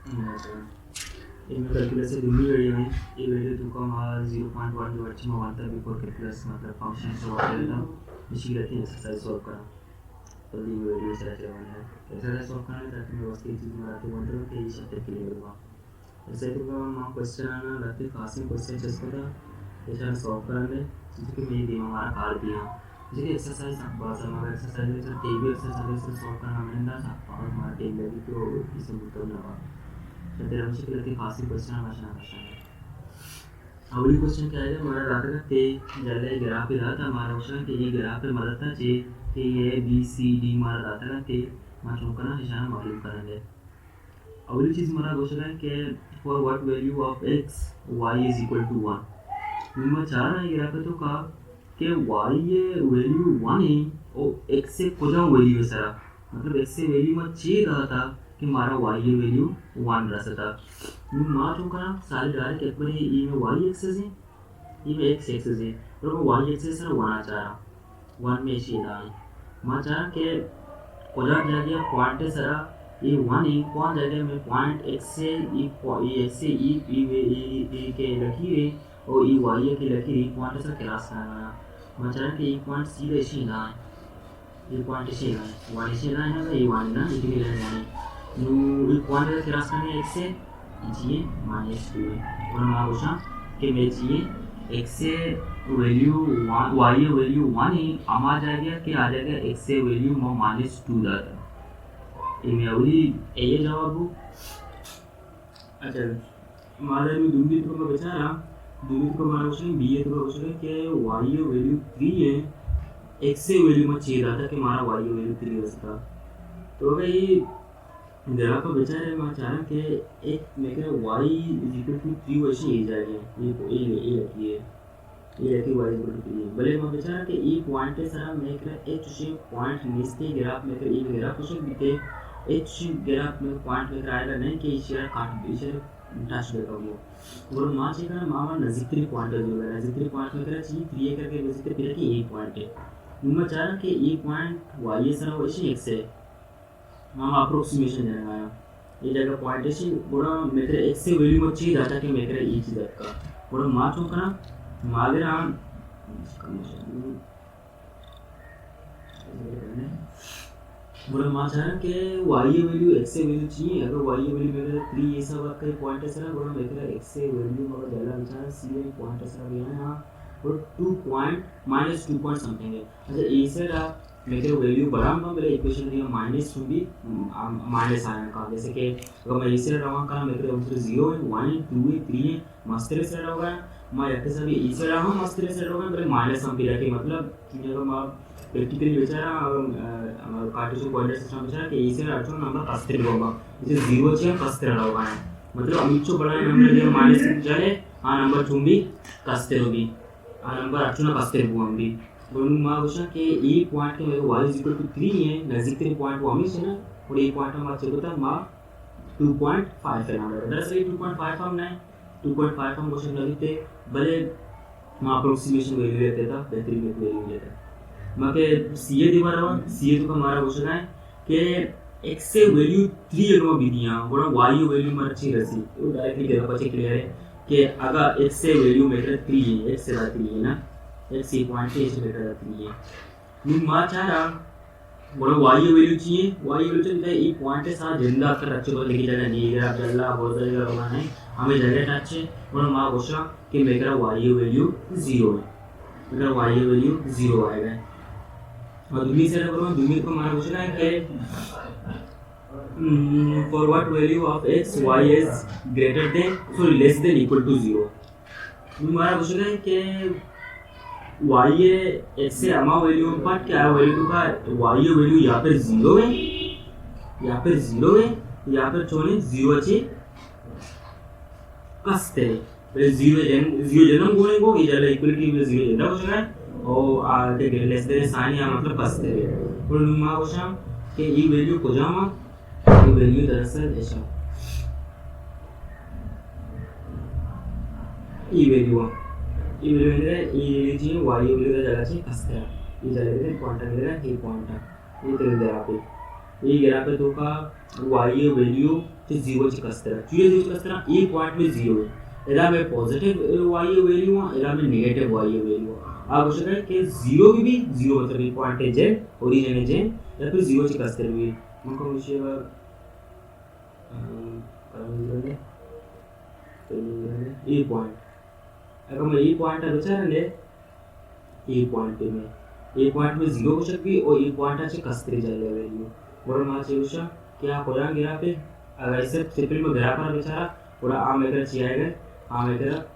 इनमें कैलकुलस से दूसरी वीडियो में ये वीडियो तुमको हमारा 0.1 जो अच्छी मानता है बिफोर कैलकुलस मतलब फंक्शन से वाटर था इसी रहती है एक्सरसाइज सॉल्व करा तो ये वीडियो से रहते हैं एक्सरसाइज सॉल्व करने ताकि मैं वस्तु चीज़ में आते बोलते हैं कि ये सब के लिए होगा ऐसे तो हम क्वेश्चन आना रहते खास में क्वेश्चन चेक करा ऐसा सॉल्व कराने जिसके में दिमाग हमारा काट दिया जैसे एक्सरसाइज बहुत सारा एक्सरसाइज है टेबल एक्सरसाइज से सॉल्व करना मिलता था और हमारा टेबल भी तो इसमें बुतल ना तो तेरा मुझे कहते खासी क्वेश्चन आशा आशा अगली क्वेश्चन क्या है हमारा रात का ते जले ग्राफ पे था हमारा क्वेश्चन कि ये ग्राफ पे मदद था जे कि ये बी सी डी हमारा रात का ते मैं चौकना निशान मालूम करेंगे अगली चीज़ हमारा क्वेश्चन है कि for what value of x y is equal to 1 मैं चाह रहा है ग्राफ पे तो कहा कि वाई ये वैल्यू 1 है और एक्स से कुछ वैल्यू है सारा मतलब एक्स से वैल्यू में चाहिए रहा था कि हमारा वाई ये वैल्यू 1 रहा था माँ चुका सारे डायरेक्ट एक बार ये में वाई एक्सेस है ये में एक्स एक्सेस है और वो वाई एक्सेस सर 1 आ चाह रहा 1 में ऐसी रहा है माँ चाह रहा कि कुछ जगह पॉइंट है सारा ये 1 है कौन जगह में पॉइंट एक्स से एक्स से ई के लकी है और ई वाई की लकी है पॉइंट सर क्लास का है मैं चाह रहा कि ये पॉइंट सीधे ऐसी ना है ये पॉइंट ऐसी ना है 1 ऐसी ना है ना ये 1 ना इतनी लेना ये पॉइंट का क्लास करने एक्स से चाहिए -2 और हमारा क्वेश्चन कि मैं चाहिए एक्स से वैल्यू 1 वाई वैल्यू 1 है हमारा जाएगा कि आ जाएगा एक्स से वैल्यू -2 जाता ये मैं अभी ये जवाब हूँ अच्छा हमारे में दूसरी तो मैं बचा रहा दूसरी को हमारा क्वेश्चन बी है तो क्वेश्चन है कि वाई वैल्यू 3 है एक्स से वैल्यू में चाहिए था कि हमारा वाई वैल्यू 3 हो सकता तो भाई जरा को बचा रहे मैं चाह रहा कि एक मेरे वाई इज इक्वल टू 3 वैसे ही जाएगा ये रखी है ये रखी वाई इक्वल टू 3 भले मैं बचा रहा कि ये पॉइंट है सारा मेरे एच से पॉइंट नीचे ग्राफ मेरे एक ग्राफ क्वेश्चन बीते एच ग्राफ में पॉइंट मेरे आएगा नहीं कि इसे काट इसे टच देगा वो और मां से का मामा नजदीकी पॉइंट है जो नजदीकी पॉइंट में करा चाहिए 3 करके नजदीकी फिर कि ये पॉइंट है मैं चाह रहा कि ये पॉइंट वाई सारा वैसे एक्स है हम अप्रोक्सीमेशन देना है ये जगह पॉइंट है बड़ा मेरे एक्स से वैल्यू में चाहिए डाटा कि मेरे ये चीज का बड़ा मां चो करना मागरा बड़ा मां चाह रहा कि वाई वैल्यू एक्स से वैल्यू चाहिए अगर वाई वैल्यू मेरे 3 ये सब का पॉइंट है सर बड़ा मेरे एक्स से वैल्यू मगर ज्यादा विचार सी वैल्यू पॉइंट है सर यहां और 2 पॉइंट -2 पॉइंट समथिंग है अच्छा ए से मेरे वैल्यू बढ़ाऊंगा मेरे इक्वेशन में -2 भी माइनस आया का जैसे कि अगर मैं इसे रहा का मेरे आंसर 0 है 1 है 2 है 3 है मस्त तरह से होगा मैं ऐसे सभी इसे रहा हूं मस्त तरह से होगा मेरे माइनस हम भी रखे मतलब जब मैं प्रैक्टिकली बेचारा कार्टेशियन कोऑर्डिनेट सिस्टम बेचारा कि इसे रखो नंबर अस्थिर होगा इसे 0 से अस्थिर होगा मतलब अमिचो बड़ा नंबर दिया माइनस जाने आ नंबर चुंबी अस्थिर होगी आ नंबर अचुना अस्थिर होगी दोनों मां क्वेश्चन के ए पॉइंट के मेरे y इक्वल टू 3 है नजदीक के पॉइंट वो हमेशा ना और ए पॉइंट हमारा चाहिए था मां 2.5 है ना दरअसल 2.5 हम नहीं 2.5 हम क्वेश्चन लगते भले मां अप्रोक्सीमेशन वैल्यू लेते था बेहतरीन वैल्यू लेता मां के सीए दीवार और सीए तो हमारा क्वेश्चन है कि x से वैल्यू 3 अगर भी दिया और y वैल्यू मार अच्छी रसी वो डायरेक्टली देना पड़े क्लियर है कि अगर x से वैल्यू मेरे 3 है x से 3 है ना एक सी पॉइंट से इसे बेटा जाती है मैं मां चाह रहा बोलो वाई वैल्यू चाहिए वाई वैल्यू चाहिए ये पॉइंट के साथ जिंदा कर रखे तो लेके जाना नहीं अगर आप जल्ला बहुत जगह होना है हमें जगह टच है बोलो मां क्वेश्चन कि मेरा वाई वैल्यू 0 है मेरा वाई वैल्यू 0 आएगा और दूसरी से बोलो दूसरी को हमारा क्वेश्चन है कि for what value of x y is greater than so less than equal to 0 हमारा क्वेश्चन है कि y है x से अमा वैल्यू पर क्या वैल्यू का y वैल्यू यहाँ पर 0 है यहाँ पर 0 है यहाँ पर छोड़े 0 अच्छे कसते हैं 0 जन्म गुणे को इधर इक्वलिटी में 0 जन्म हो जाए और आगे लेस देन साइन या मतलब कसते हैं और नुमा क्वेश्चन कि ये वैल्यू को जामा ये वैल्यू दरअसल ऐसा ये वैल्यू ये वैल्यू ये जी y वैल्यू का जगह से कसते हैं ये जगह पे पॉइंट है ये पॉइंट है ये तेरे दे आप ये ग्राफ पे तो का y वैल्यू झिरोची कसतरा तुझे झिरोची कसतरा ई पॉइंट में जीरो है एरा में पॉजिटिव वाई वैल्यू है एरा में नेगेटिव वाई वैल्यू आप पूछ रहे कि जीरो भी जीरो मतलब ई पॉइंट है जे ओरिजिन है जे या फिर झिरोची कसतरा भी उनको विषय ई पॉइंट अगर मैं ई पॉइंट विचारले ई पॉइंट में जीरो हो शकते और ई पॉइंटाची कसतरी जायला वैल्यू बरोबर मला चेवशा क्या कोरान गिरा पे अगर इसे ट्रिपल में गिरा पर बेचारा पूरा आम लेकर चाहिए आम लेकर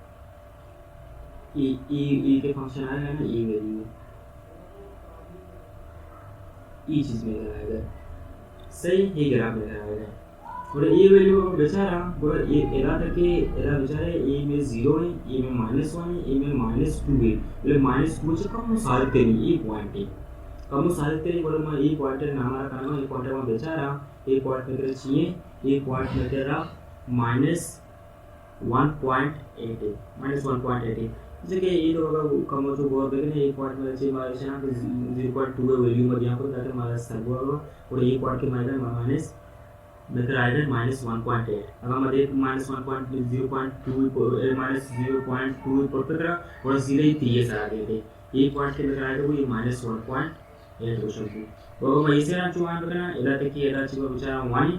ई के फंक्शन आएगा ना ई वैल्यू ई चीज में लगाएगा सही ही ग्राफ में लगाएगा और ये वैल्यू बेचारा पूरा ये एरा तक के एरा बेचारा ए में 0 है ए में -1 है ए में -2 है એટલે -2 से कम सारते नहीं ये पॉइंट है कम सारते नहीं बोलो मैं ये पॉइंट है हमारा काम है ये पॉइंट में बेचारा ये पॉइंट में तेरा चाहिए ये पॉइंट में तेरा -1.8 है -1.8 है जैसे कि ये तो अगर कम तो बहुत देखने ये पॉइंट में चाहिए हमारे यहाँ पे 0.2 वैल्यू में यहाँ पर ताकि हमारा सर्वो होगा और ये पॉइंट के मायने माइनस बेहतर आएगा -1.8 अगर मैं देख -1.0.2 पर तरह और सीधे ही 3 आ गए थे ये पॉइंट के बेहतर आएगा वो ये -1.8 हो सकती और मैं इसे ना चुनाव करना इधर तक कि इधर चिपा बेचारा 1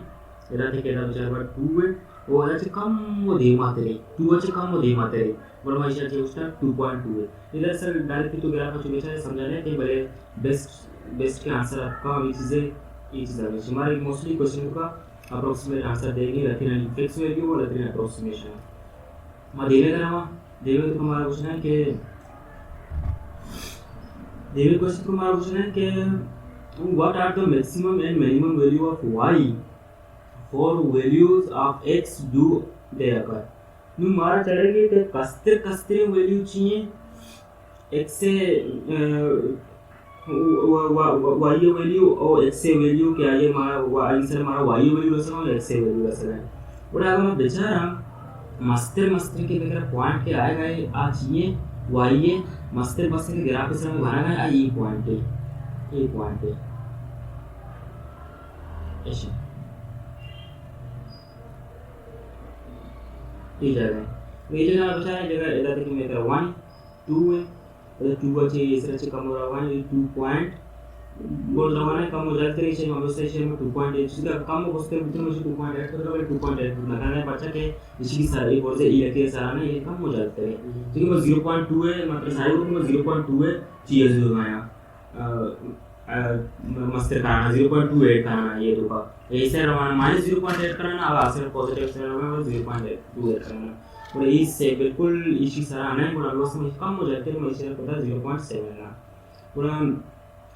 इधर तक इधर बेचारा 2 है वो इधर से कम वो दे माते रहे 2 से कम वो दे माते रहे और मैं इसे चाहिए उसका 2.2 है इधर सर डायरेक्टली तो ग्राफ में बेचारा समझा ले कि भले बेस्ट के आंसर आपका ये चीज़ है हमारे मोस्टली क्वेश्चन का अप्रोक्सीमेट आंसर देंगे रखना फिक्स वैल्यू और रखना अप्रोक्सीमेशन मैं देने का नाम देवे तो हमारा क्वेश्चन है कि देवे क्वेश्चन को हमारा क्वेश्चन है कि what are the maximum and minimum value of y for values of x do they occur नु हमारा चलेगी कि कस्ते वैल्यू चाहिए x से y वैल्यू और x से वैल्यू क्या ये हमारा आंसर हमारा y वैल्यू ऐसा और x से वैल्यू ऐसा है और अगर मैं बेचारा मस्तर के बेचारा पॉइंट के आएगा ये आ चाहिए y ये मस्तर के ग्राफ से में भरा गया ये पॉइंट है ऐसे ये जगह बेचारा जगह इधर तक मेरा 1 2 है तो 2 बचे इस से कम हो रहा है 2 पॉइंट बोल रहा है कम हो जाते हैं हम उस सेशन में 2.8 इसका कम हो सकते हैं मुझे 2.8 तो 2.8 लगाना है बच्चा के इसकी सारी बोल से ये के सारा ना ये कम हो जाते हैं ठीक है 0.2 है मतलब सारे ग्रुप में 0.2 है चाहिए जो आया मस्तर कराना 0.28 कराना ये तो का ऐसे रवाना -0.8 कराना अब आंसर पॉजिटिव से रवाना 0.28 कराना और इससे बिल्कुल इसी सारा आना है पूरा लोग में कम हो जाते हैं मैं इसे पता 0.7 ना पूरा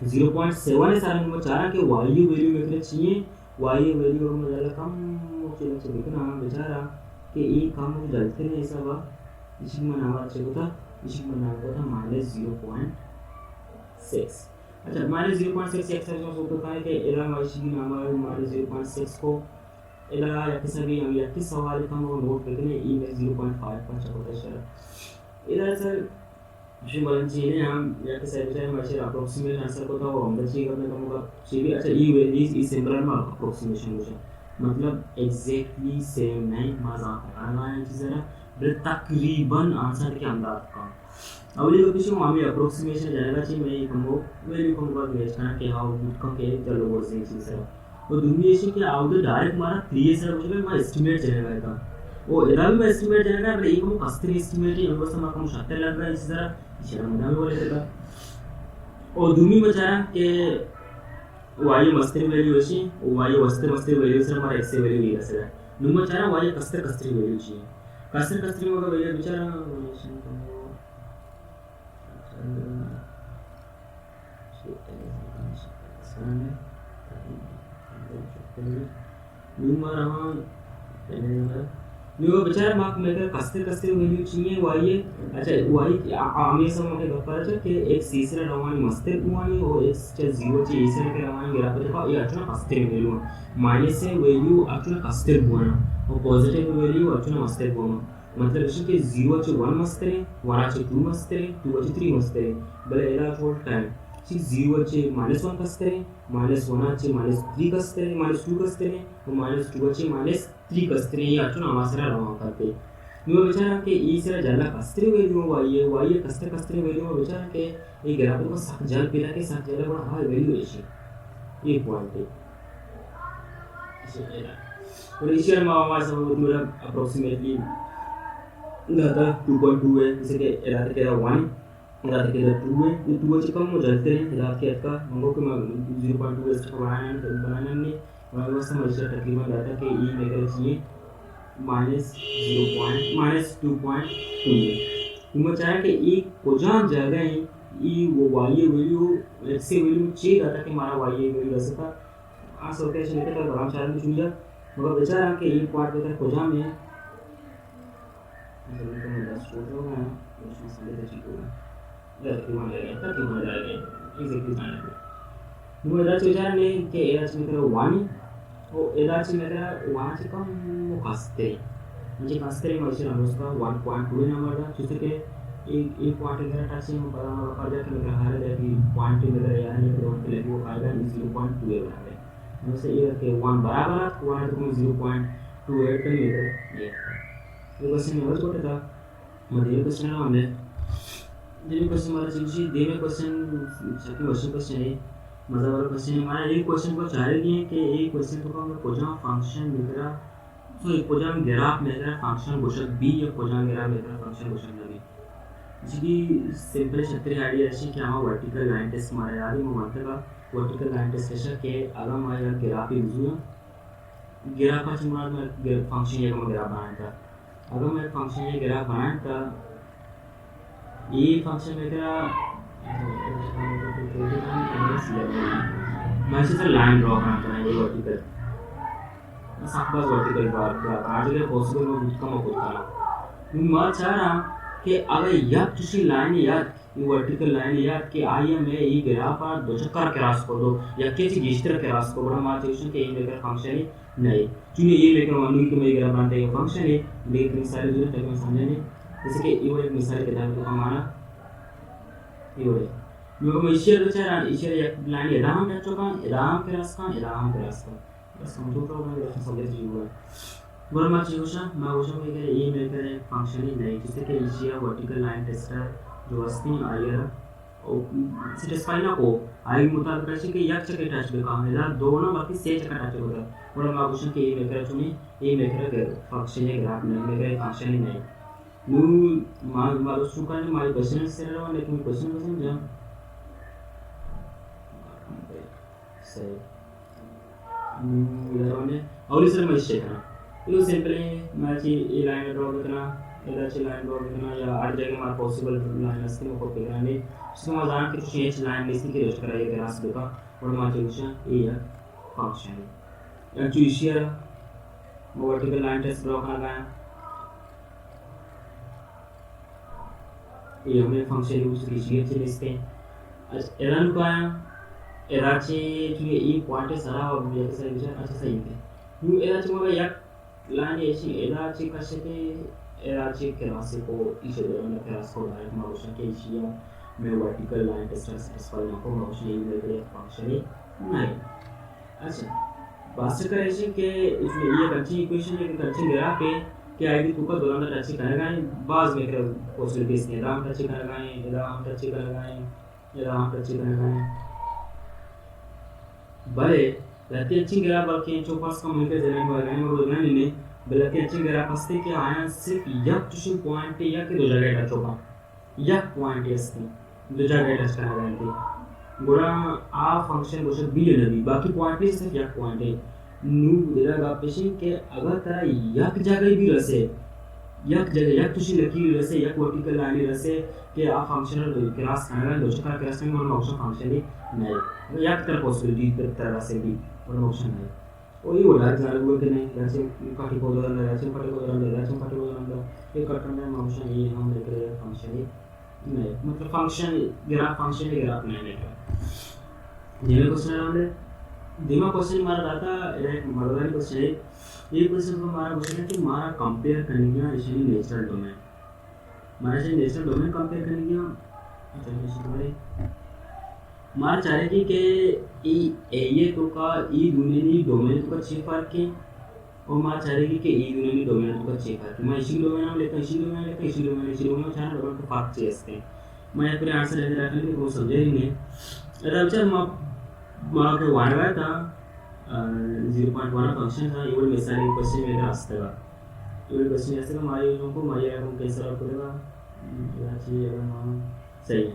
0.7 है सारा नंबर चाह रहा कि वायु वैल्यू में चाहिए वायु वैल्यू में ज़्यादा कम चलो चलो देखना बेचारा कि ये कम हो जाते हैं ऐसा बा इसी में नाम अच्छे होता इसी में नाम होता -0.6 अच्छा -0.6 एक्सरसाइज होता है कि एरा वाइसी की नाम -0.6 को एला या किसी भी हम या किस सवाल का हम नोट करते हैं ई में 0.5 पर होता है सर इधर सर जो बोलना चाहिए हम या किसी विषय में वैसे अप्रोक्सीमेट आंसर को तो हम बच्चे करने का मौका चाहिए अच्छा ई वैल्यू इस सिंबल में अप्रोक्सीमेशन हो मतलब एग्जैक्टली सेम नहीं मजाक आना है जरा तकरीबन आंसर के अंदाज का अगली कुछ हमें अप्रोक्सीमेशन जानेगा चाहिए मैं एक हमको वैल्यू को बात भेजना कि हाउ गुड का के चलो वो सही चीज है और दुनिया से कि आउट डायरेक्ट हमारा 3 सर मुझे मैं एस्टिमेट जानेगा का वो इधर भी एस्टिमेट जानेगा पर एक को कस्टरी एस्टिमेट है बस हम को शर्त लग रहा है इस तरह इशारा मना भी बोले देगा और दुनिया में चाहा कि वायु मस्तर वैल्यू है वायु मस्तर वैल्यू से हमारा एक्स वैल्यू ये है दुनिया चाहा वायु कस्टरी वैल्यू चाहिए कस्टरी में वैल्यू बेचारा न्यू बेचारा मार्क में कस्ते वैल्यू चाहिए वाई अच्छा वाई हमेशा मके गप्पा है कि एक सीसरा रवानी मस्ते कुआनी और एक से 0 ची इसरे के रवानी गिरा पर ये अच्छा कस्ते वैल्यू माइनस से वैल्यू अच्छा कस्ते कुआना और पॉजिटिव वैल्यू अच्छा मस्ते कुआना मतलब इसके 0 चे 1 मस्ते 1 चे 2 मस्ते 2 चे 3 मस्ते भले एला फुल टाइम 0 వచ్చి -1 కస్తరే -1 వచ్చి -3 కస్తరే -2 కస్తरे और -2 వచ్చి -3 कस्तरे ये अचून आमासरा रहा करते ನೀವು ವಿಚಾರ के ಈ ಸರ ಜಲ ಕಸ್ತರೆ ವೇದಿयो वाये कस्तरे ವೇದಿयो विचार के ये ग्राफ को साथ जल पिला के साथ जल बड़ा हाई वैल्यू है ये पॉइंट है और इसी में हमारा सब मेरा अप्रोक्सीमेटली दादा 2.2 है जैसे कि रात के 1 रात के 2 है ये 2 से कम हो जाते हैं रात के का मंगो के 0.2 एक्स्ट्रा बनाने में हमारे पास समझ तकरीबन डाटा के ई मेकर चाहिए -2.2 तुम चाहे कि ई कोजान जगह है ई वो वाई वैल्यू एक्स वैल्यू चाहिए डाटा के हमारा वाई वैल्यू रह सकता आ सोल्यूशन लेकर बराबर चार में चुनिया मगर बेचारा के ई पार्ट बेकर कोजान में जल्दी तो मेरा स्टोर होगा उसमें से लेकर चीज़ तकरीबन लगेगा एग्जैक्टली जाने वो इधर बेचारा ने के एराच में करो वानी वो एदाची मेरा वहाँ से कम वो कास्ते मुझे कास्ते में मशीन हम उसका 1.2 नंबर था जिससे कि एक पॉइंट मेरा टचिंग में कर जाके मेरा हार है कि पॉइंट मेरा यार ये तो के लिए वो आएगा 0.2 बना है मुझे ये के 1 बराबर है 1 तो 0.28 कर लेते ये क्वेश्चन में छोटा था मुझे क्वेश्चन है हमने ये क्वेश्चन वाला चीज़ दे में क्वेश्चन सभी वर्षों क्वेश्चन है मजा वाला क्वेश्चन हमारा एक क्वेश्चन को चाह रही है कि एक क्वेश्चन को हम कोजाम फंक्शन मेरा सो एक कोजाम ग्राफ मेरा फंक्शन घोषक बी या कोजाम ग्राफ मेरा फंक्शन घोषक लगे जी सिंपल छत्री आइडिया है कि हम वर्टिकल लाइन टेस्ट मारे यार ये मानते का वर्टिकल लाइन टेस्ट कैसा के अगर हमारा ग्राफ यूज़ ग्राफ का चुनाव में फंक्शन ये का ग्राफ बनाया था अगर मैं फंक्शन ये ग्राफ बनाया था ये फंक्शन मेरा मैं इसे लाइन ड्रॉ करना चाहता हूँ ये वर्टिकल साफ बस वर्टिकल बार आज के पॉसिबल में कम होता है मैं चाह रहा कि अगर यह किसी लाइन याद ये वर्टिकल लाइन याद कि आई एम ए ये ग्राफ पर दो चक्कर क्रॉस कर दो या किसी गिस्टर क्रॉस को बड़ा मार ट्यूशन के ये मेकर फंक्शन है नहीं चुनिए ये मेकर मान लो कि मैं ग्राफ बनाते हैं फंक्शन है लेकिन मिसाल जो तक मैं समझने जैसे कि ये एक मिसाल के तहत हमारा ये मैं इश्यर बेचारा इश्यर एक लाइन एदाम टच होगा एदाम क्रॉस का बस समझो तो मैं समझ जीवा बड़ा मार चीज़ मैं वो सब के ये मेकर एक फंक्शन ही नहीं जिससे कि इश्यर वर्टिकल लाइन टेस्टर जो वस्तु आयर और सेटिस्फाई ना हो आई मुताबिक ऐसे कि एक चक्कर टच बेका है दोनों बाकी से चक्कर टच होता है बड़ा मार क्वेश्चन के ये मेकर चुनी ये मेकर फंक्शन है ग्राफ नहीं मेकर फंक्शन ही नहीं नू मार उसका नहीं मार क्वेश्चन से रहा लेकिन क्वेश्चन को समझा सही इधर वाले और इस तरह मैं चेक करना ये सिंपली मैं ये लाइन ड्रॉ करना इधर से लाइन ड्रॉ करना या हर जगह हमारा पॉसिबल लाइन है इसको कॉपी करना नहीं इसको मैं जान के कुछ एच लाइन लिखने की कोशिश कराइए ग्राफ देखा और मैं चूज़ ये है फंक्शन या choose vertical line test draw करना है ये हमने फंक्शन यूज कीजिए लिखते हैं एरर का एराचे तुझे ये पॉइंट सारा और ये कैसा विचार अच्छा सही है यू एराचे मग एक लाइन ऐसी एराचे कसे ते एराचे क्रॉस को इसे दोनों क्रॉस को डायरेक्ट मोशन के इशिया में वर्टिकल लाइन टेस्ट सेटिस्फाई ना को मोशन ये मेरे फंक्शन है नहीं अच्छा बात करें इसे कि इसमें ये अच्छी इक्वेशन है कि अच्छी ग्राफ है कि आईडी तू का दोनों टच करेगा बाज में कर पॉसिबिलिटीज ने राम टच करेगा राम टच करेगा बरे लती अच्छी ग्राफ बाकी चौपास का मिलकर जरूर बगाने में बोलना नहीं बल्कि अच्छी ग्राफ असते कि आया सिर्फ एक तुझे पॉइंट या कि दो जगह टच होगा एक पॉइंट असते दो जगह टच करना है गोरा आ फंक्शन गोशक बी ले ली बाकी पॉइंट ही सिर्फ एक पॉइंट है नू इधर का पेशिंग के अगर तेरा एक जगह भी रसे एक जगह एक तुझे लकी रसे एक वर्टिकल लाइन रसे कि आ फंक्शनल क्रॉस करना दो चक्कर क्रॉस में और ऑप्शन फंक्शन ही नहीं एक तरह पॉसिबिलिटी तरह से भी और ऑप्शन है और ये वाला जान हुआ कि नहीं ऐसे काटी को दौरान ऐसे काटी को दौरान ये कटन में ऑप्शन ये हम देख रहे हैं फंक्शन ही नहीं मतलब फंक्शन ग्राफ नहीं लेकर ये क्वेश्चन है दिमाग क्वेश्चन हमारा दाता एक मर्दानी क्वेश्चन है ये क्वेश्चन को हमारा क्वेश्चन है कि हमारा कंपेयर करने का इसलिए नेचुरल डोमेन हमारा से नेचुरल डोमेन कंपेयर करने का अच्छा मार चाहे कि ई ए तो का ई दुनिया डोमेन तो का चीज पार के और मार चाहे कि ई दुनिया डोमेन तो का चीज पार के मैं इसी डोमेन में लेता इसी डोमेन चाहे डोमेन को पार चेस्ते मैं पूरे आंसर लेते रखने के वो समझे ही नहीं अरे अब चल मार के वाड़ा था 0.1 फंक्शन था ये मिसाल एक क्वेश्चन मेरे रास्ते का ये क्वेश्चन ऐसे का मारी लोगों को मारी रकम कैसे सॉल्व करेगा याची अगर मां सही है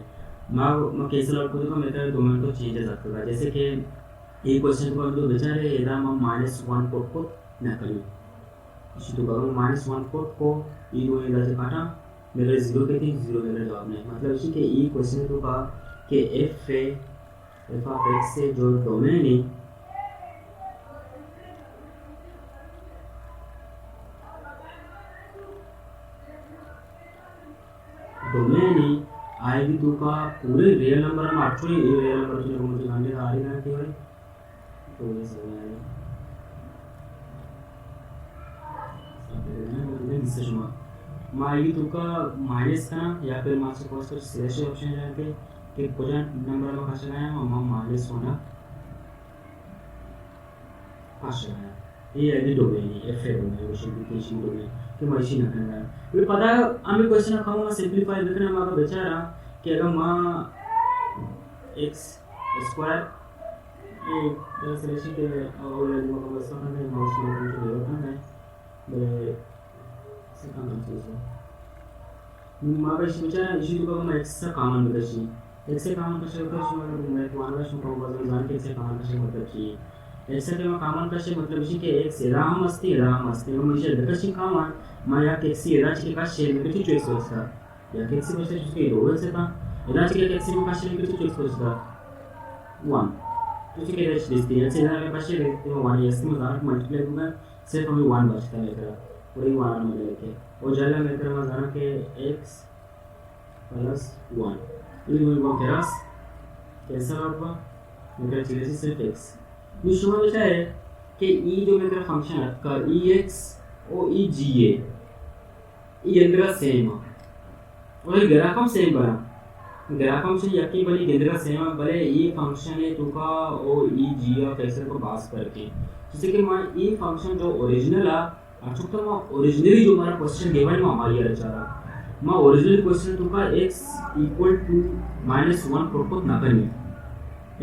मां कैसे सॉल्व करेगा मेरा डोमेन तो चेंज सकता जैसे कि ये क्वेश्चन को जो बेचारे एदा मां -1 कोड को ना करी इसी तो करो -1 कोड को ये दो एदा से काटा मेरे 0 के थी 0 मेरा जवाब नहीं मतलब इसी के ये क्वेश्चन तो का कि f ऑफ x से जो डोमेन है डोमेन ही आएगी तो का पूरे रियल नंबर में एक्चुअली ये रियल नंबर जो मुझे गाने आ रही है कि भाई तो ये समझ आ रही है डिसीजन में आएगी तो का माइनस का या फिर मार्क्स को उसको स्लैश ऑप्शन जाके कि कोजन नंबर में खासा है हम माइनस होना खासा है ये है डोमेन एफ है डोमेन वो सिंप्लिफिकेशन डोमेन कि मशीन करना है ये पता है हमें क्वेश्चन रखा मैं सिंपलीफाई देखना हमारा बेचारा कि अगर मां x स्क्वायर ये सॉल्यूशन के और लोगों को बस करना है माउस में जो होता है बड़े से काम करते हैं मां का बेचारा इसी तो मैं x से कॉमन बदलशी x से कॉमन कैसे होता है मैं तुम्हारा प्रश्न को बदल जान के से कॉमन कैसे मतलब की ऐसा कि कॉमन कैसे मतलब इसी के x राम मस्ती और मुझे देखशी कॉमन मैं या केसी एदाची का शेल में किती चॉइस होता या केसी बस उसके रोल से था एदाची के केसी में का शेल किती चॉइस होता 1 तुझे के रेश दिसती है ऐसे ना मैं पास शेल तो 1 यस में दार मल्टीप्लाई होगा सिर्फ हमें 1 बचता है मेरा पूरी 1 में लेके और जाला में तेरा में जाना के x + 1 ये वो केरास कैसा होगा मेरा चीज़ सिर्फ x निश्चय होता है कि e जो मेरा फंक्शन है का ex और ई जी ये इंद्रा सेम और ग्राफम सेम बना ग्राफम से यकी बनी इंद्रा सेम भले ये फंक्शन है तो का और ई जी ऑफ एक्स को पास करके जैसे कि मैं ये फंक्शन जो ओरिजिनल है अच्छा तो मैं ओरिजिनली जो हमारा क्वेश्चन गिवन में हमारी बेचारा मैं ओरिजिनल क्वेश्चन तो का x = -1 प्रपोज ना करनी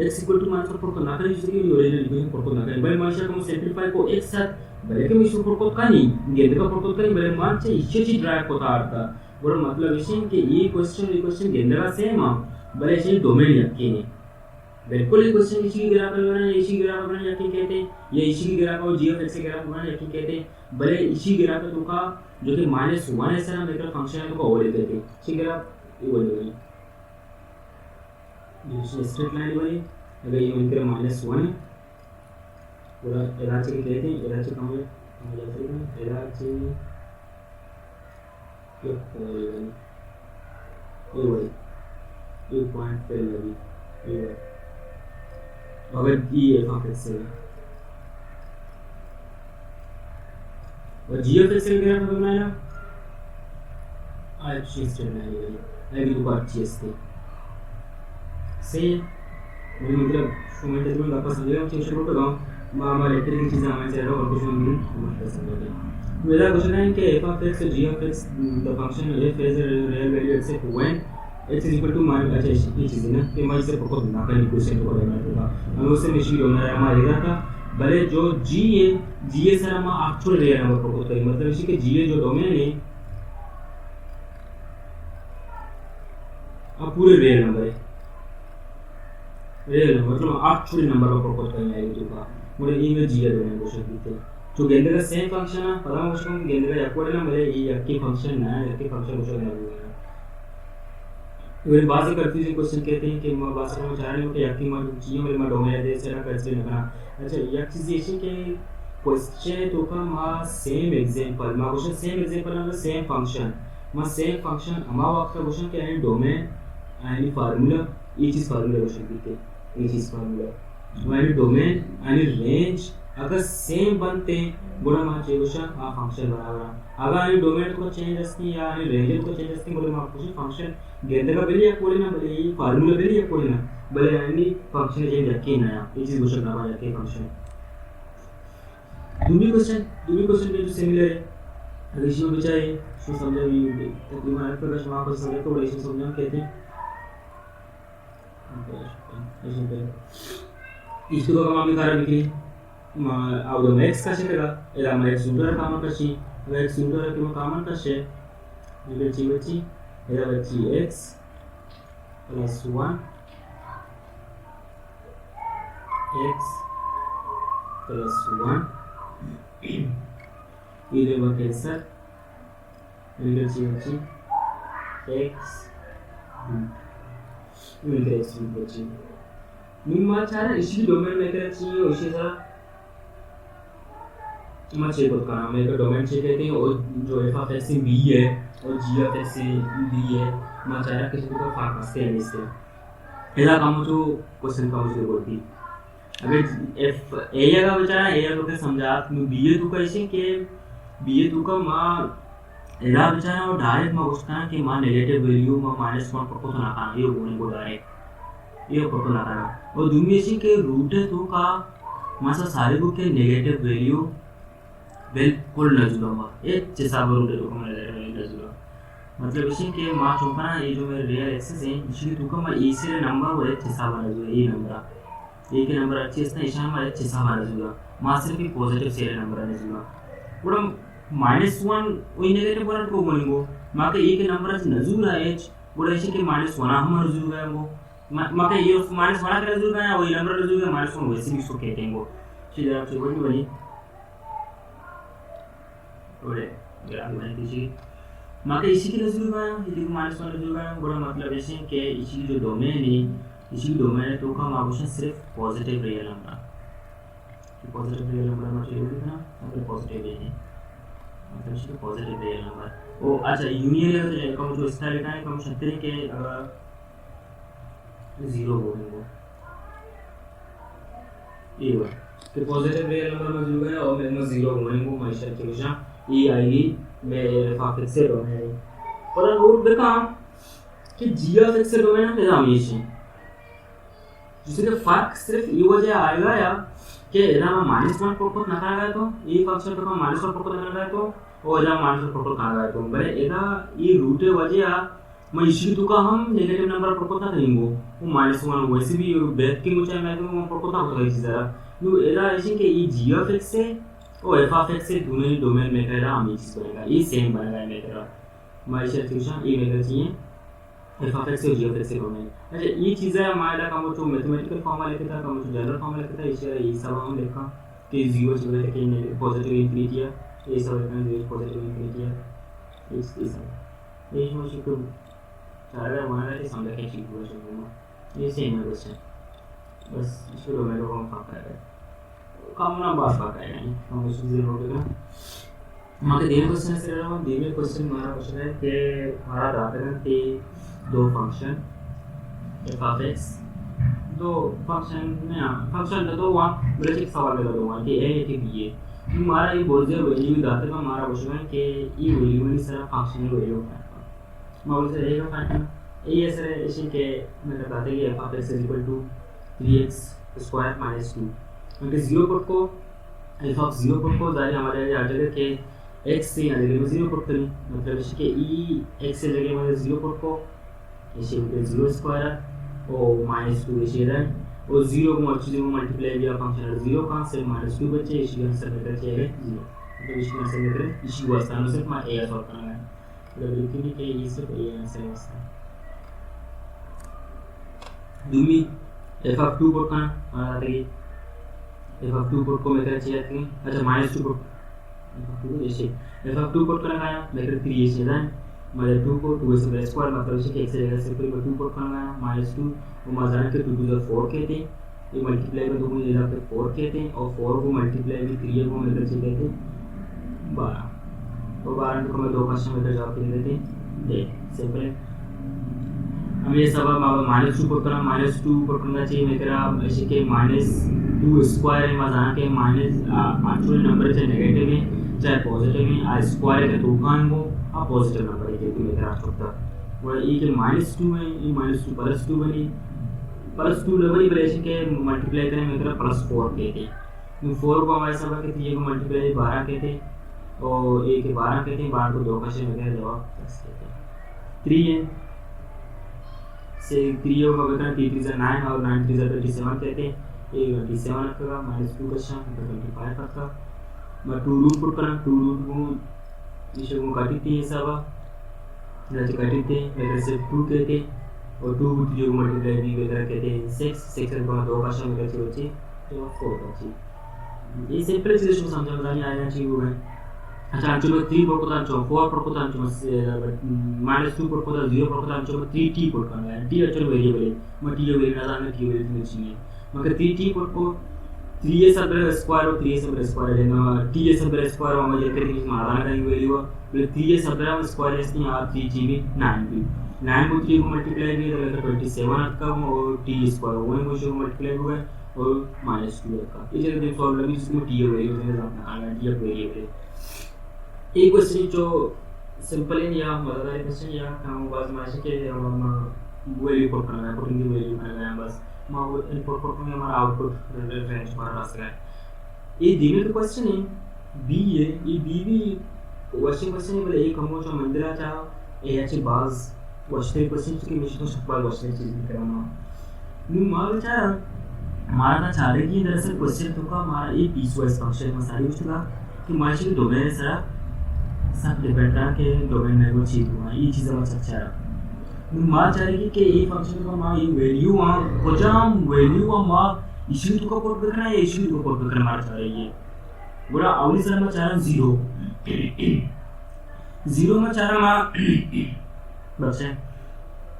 x = -1 प्रपोज ना करनी जैसे कि ओरिजिनल इक्वेशन प्रपोज ना करनी भाई माशा को सिंपलीफाई को एक साथ भले के मिशु प्रपोज कनी गेंद्र का प्रपोज कनी भले मान से इच्छेची ड्राइव होता आता बड़ा मतलब इसी कि ये क्वेश्चन गेंद्रा सेम भले इसी डोमेन यकी नहीं बिल्कुल ये क्वेश्चन इसी की ग्राफ बनाना इसी ग्राफ बनाना यकी कहते हैं ये इसी की ग्राफ और g of x के ग्राफ बनाना यकी कहते हैं भले इसी ग्राफ तो का जो कि -1 ऐसा ना मेरा फंक्शन है तो का ओवरले कहते हैं इसी ग्राफ ये बोलेंगे ये स्ट्रेट लाइन बनी अगर ये इनके -1 है पूरा एराची के कहते हैं एराची कम है हम जाते हैं एराची ये वही 1 पॉइंट पे लगी ये अगर ये f ऑफ x है और g ऑफ x के ग्राफ बनाया आज चीज चलना है ये अभी तो बात चीज थी से मेरे मतलब कमेंट में वापस आ जाओ चेक करो तो मामा लेटर की चीजें हमें चाहिए और कुछ नहीं हमारे समझ मेरा क्वेश्चन है कि f of x और g of x the function f has a real value except when x is equal to -, अच्छा ये चीज है ना कि मैं इसे प्रपोज ना करने की कोशिश कर रहा हूं और उससे मिशन होना है हमारे इधर का भले जो g है सर हम एक्चुअल रियल नंबर प्रपोज करें मतलब इसी के g है जो डोमेन है अब पूरे रियल नंबर है रियल नंबर मतलब एक्चुअल नंबर का प्रपोज करना है तो का मुझे इमेज g है डोमेन को शब्द जो गेंद्र का सेम फंक्शन है पता है उसको गेंद्र का एक्वाड ना मेरे ये यकी फंक्शन है यकी फंक्शन उसको ना वे बात कंफ्यूजिंग क्वेश्चन कहते हैं कि मैं बात करना चाह रहा हूं कि यकी मैं चाहिए मेरे में डोमेन दे से ना कैसे करना अच्छा एक चीज ये कि क्वेश्चन तो का मा सेम एग्जांपल मा क्वेश्चन सेम एग्जांपल मतलब सेम फंक्शन हमारा आपका क्वेश्चन क्या है डोमेन आणि फार्मूला ये चीज फार्मूला क्वेश्चन दिखते ये चीज फार्मूला आणि डोमेन आणि रेंज अगर सेम बनते बोला मा चेवशा आ फंक्शन बराबर अगर आणि डोमेन को चेंज असती या आणि रेंज को चेंज असती बोले मा कुछ फंक्शन गेंद का बेली या कोली ना बोले ये फार्मूला बेली या कोली ना बोले आणि फंक्शन चेंज रखे ना ये चीज गोष्ट ना बाय के फंक्शन दूसरी क्वेश्चन के जो सिमिलर है अगर इसमें बेचारे शो समझा भी तकरीबन हर प्रकार वहां पर समझा तो रिलेशन समझा कहते हैं इसको का मामले कारण बिक्री आवडो x कसे का एला मा x सुंदर कामन कशी x सुंदर किंवा कामन कसे इकडची वची एला वची x plus 1 x plus 1 इधर बटे सर इकडची वची x इकडे x वची ನಿಮ್ಮ ಚಾರ इसी डोमेन में कराची है उसी तरह मैं चेक करता हूँ मेरे को डोमेन चेक कहते हैं और जो f of x b है और g of x d है मैं चाह रहा किसी को फाक सकते हैं इससे ऐसा काम जो क्वेश्चन का मुझे बोलती अगर f a का बेचारा a को के समझा b है तू कैसे कि b है तू का मां एरा बेचारा और डायरेक्ट मैं पूछता है कि मां नेगेटिव वैल्यू मां -1 पर को तो ना खाना ये बोलने को डायरेक्ट ये पता लगा और दुनिया के रूट है तो का मासा सारे को के नेगेटिव वैल्यू बिल्कुल नजुला एक जैसा रूट है तो का नेगेटिव नजुला मतलब इसी के मां चुका ये जो मेरे रियल एक्सिस है इसी तो का मैं ए से नंबर वो एक जैसा बना जो ये नंबर ए के नंबर अच्छे से इशारा में एक जैसा बना जुला मां सिर्फ भी पॉजिटिव से नंबर है जुला पूरा -1 वही नेगेटिव वाला को बोलेंगे मां के ए के नंबर नजुला है पूरा इसी के -1 हम नजुला है वो मके ये माइनस वाला कर दूंगा या वही नंबर ले दूंगा -1 वैसे भी इसको कहते हैं वो सीधे आपसे वही बनी ओरे ग्राफ बना दीजिए मके इसी के ले दूंगा इसी को -1 ले दूंगा बड़ा मतलब ऐसे कि इसी जो डोमेन है इसी डोमेन है तो का ऑप्शन सिर्फ पॉजिटिव रियल नंबर कि पॉजिटिव रियल नंबर में चाहिए ना अगर पॉजिटिव है मतलब इसको पॉजिटिव रियल नंबर ओ अच्छा यूनियन है तो जो इसका लिखा है कम शर्त है कि अगर 0 बोलेंगे ये हुआ तो पॉजिटिव रियल नंबर में 0 है और मैं 0 बोलेंगे हमेशा की वजह ये आएगी मैं फाफिक से डोमेन पर वो देखा कि g of x से डोमेन है हमेशा जिसके फर्क सिर्फ ये वजह आएगा या कि एरा में -1 को ना करा तो ये फंक्शन को -1 को ना करा तो और एरा -1 को करा तो बड़े एरा ये रूट वजह मैं इसी तो का हम नेगेटिव नंबर प्रपोता करेंगे वो -1 वैसे भी बैक के मुझे मैं तो प्रपोता होता है जरा नो एरा ऐसे कि ये g of x से और f of x से दोनों ही डोमेन में कह रहा हम ये चीज बनेगा ये सेम बनेगा मैं कह रहा मैं इसे ट्यूशन ये मेरे चाहिए f of x और g of x से डोमेन अच्छा ये चीज है हमारा काम जो मैथमेटिकल फॉर्मूला लेके था काम जो जनरल फॉर्मूला लेके था इसे ये सब हम देखा कि 0 से लेके पॉजिटिव इंफिनिटी है ये सब लेकर पॉजिटिव इंफिनिटी है इस सब ये मुझे को सारा हमारा ये समझ के ठीक हुआ सब ये सेम है क्वेश्चन बस इसको डोमेन को हम पता है काम ना बात पता है नहीं हम इसको जीरो हो गया हमारे देने क्वेश्चन से रहा हूं देने क्वेश्चन हमारा क्वेश्चन है कि हमारा दाता के दो फंक्शन f of x दो फंक्शन में फंक्शन दो वहां बड़े एक सवाल लगा दूंगा कि a कि b है हमारा ये बोल दिया वैल्यू दाता का हमारा क्वेश्चन है कि ये वैल्यू में सारा फंक्शन वैल्यू है मॉडल से रहेगा फाइनल ये ऐसे ऐसे के मैं बताते हैं f of x = 3x square - 2 क्योंकि 0 पुट को f of 0 पुट को जारी हमारे आ जाएगा कि x से आ जाएगा 0 पुट करें मतलब इसके e x से जगह हमारे 0 पुट को ऐसे होते 0 स्क्वायर और -2 ऐसे रहे और 0 को मल्टीप्लाई में मल्टीप्लाई किया फंक्शन 0 का से -2 बचे इसी आंसर निकल जाएगा 0 मतलब इसका आंसर निकले इसी वास्ते में सिर्फ मैं a सॉल्व करना है लिखने के ये सब ये आंसर है दूमी f of 2 पुट करना आ रही f of 2 पुट को मेथड चाहिए थी अच्छा -2 पुट जैसे f of 2 पुट करना है मेथड 3 ऐसे है मतलब 2 को 2 से प्लस स्क्वायर मतलब इसे x से जगह से पूरी 2 पुट करना है -2 वो मजाक के 2 to 4 कहते हैं ये मल्टीप्लाई में 2 को ले जाकर 4 कहते हैं और 4 को मल्टीप्लाई में 3 को मेथड से कहते हैं 12 तो 12 को मैं 2 क्वेश्चन मेथड जवाब दे देते हैं देख सिंपल हमें ये सब -2 पुट करना, -2 पुट करना चाहिए मेरा ऐसे के -2 स्क्वायर है मजाना के माइनस एक्चुअल नंबर चाहे नेगेटिव है चाहे पॉजिटिव है आ स्क्वायर के तो कान वो आ पॉजिटिव नंबर है कि मेरा छोटा वो ये के -2 है ये -2 +2 बनी +2 डबल ब्रेकेट के मल्टीप्लाई करें मेरा +4 कहते हैं 4 को हमारे सब के 3 को मल्टीप्लाई 12 कहते हैं और 1 के 12 कहते हैं 12 को 2 का शेयर मेरा जवाब 10 कहते हैं 3 है से 3 होगा बेटा 3 3 9 और 9 3 27 कहते हैं ये 27 का -2 का शेयर 25 का मैं 2 रूट पुट करना 2 रूट को इसे को काटते हैं सब जैसे काटते हैं मेरे से 2 कहते हैं और 2 जो मल्टीप्लाई भी वगैरह कहते हैं 6 का 2 का शेयर मेरे से बचे तो 4 बचे ये सिंपल चीज़ को समझ में आना चाहिए वो है अच्छा चलो 3 पर को तो 4 पर को तो -2 पर को तो 0 पर को तो 3 t पर करना है t एक्चुअल वेरिएबल है मैं t वेरिएबल ना जानना t वेरिएबल चाहिए मगर 3 t पर को 3a सब स्क्वायर और 3a सब स्क्वायर है ना t सब स्क्वायर हम ये करेंगे हमारा का वैल्यू है 3a सब स्क्वायर है इसमें और 3 g भी 9 भी 9 को 3 को मल्टीप्लाई किया तो 27 का और t स्क्वायर वो मुझे मल्टीप्लाई हुआ और -2 का ये जगह देखो प्रॉब्लम इसमें t वेरिएबल है अपना t वेरिएबल है एक क्वेश्चन जो सिंपल है या मजेदार क्वेश्चन या हम बस माशे के हम वैल्यू पुट करना है पुटिंग द वैल्यू करना है बस मैं वो इनपुट पुट में हमारा आउटपुट रेंज बाहर आ सकता है ये दिने का क्वेश्चन है बी है ये बी भी क्वेश्चन है बोले एक हम जो मंदिरा चा ए याचे बाज क्वेश्चन की मिशन तो शकबाल क्वेश्चन चीज करना नु मां विचार हमारा चाह रहे कि दरअसल क्वेश्चन तो का हमारा ये पीस वाइज फंक्शन में सारी उसका कि माशे के डोमेन सरा सब डिपेंड करा के डोमेन में वो चीज हुआ ये चीज़ बहुत अच्छा है मां चाहेगी कि ये फंक्शन का मां ये वैल्यू आ कोजाम वैल्यू आ मां इशू तो को पुट करना है इशू को पुट करना मां चाह रही है बोला अवली सर में चाह रहा 0 में चाह रहा मां बस है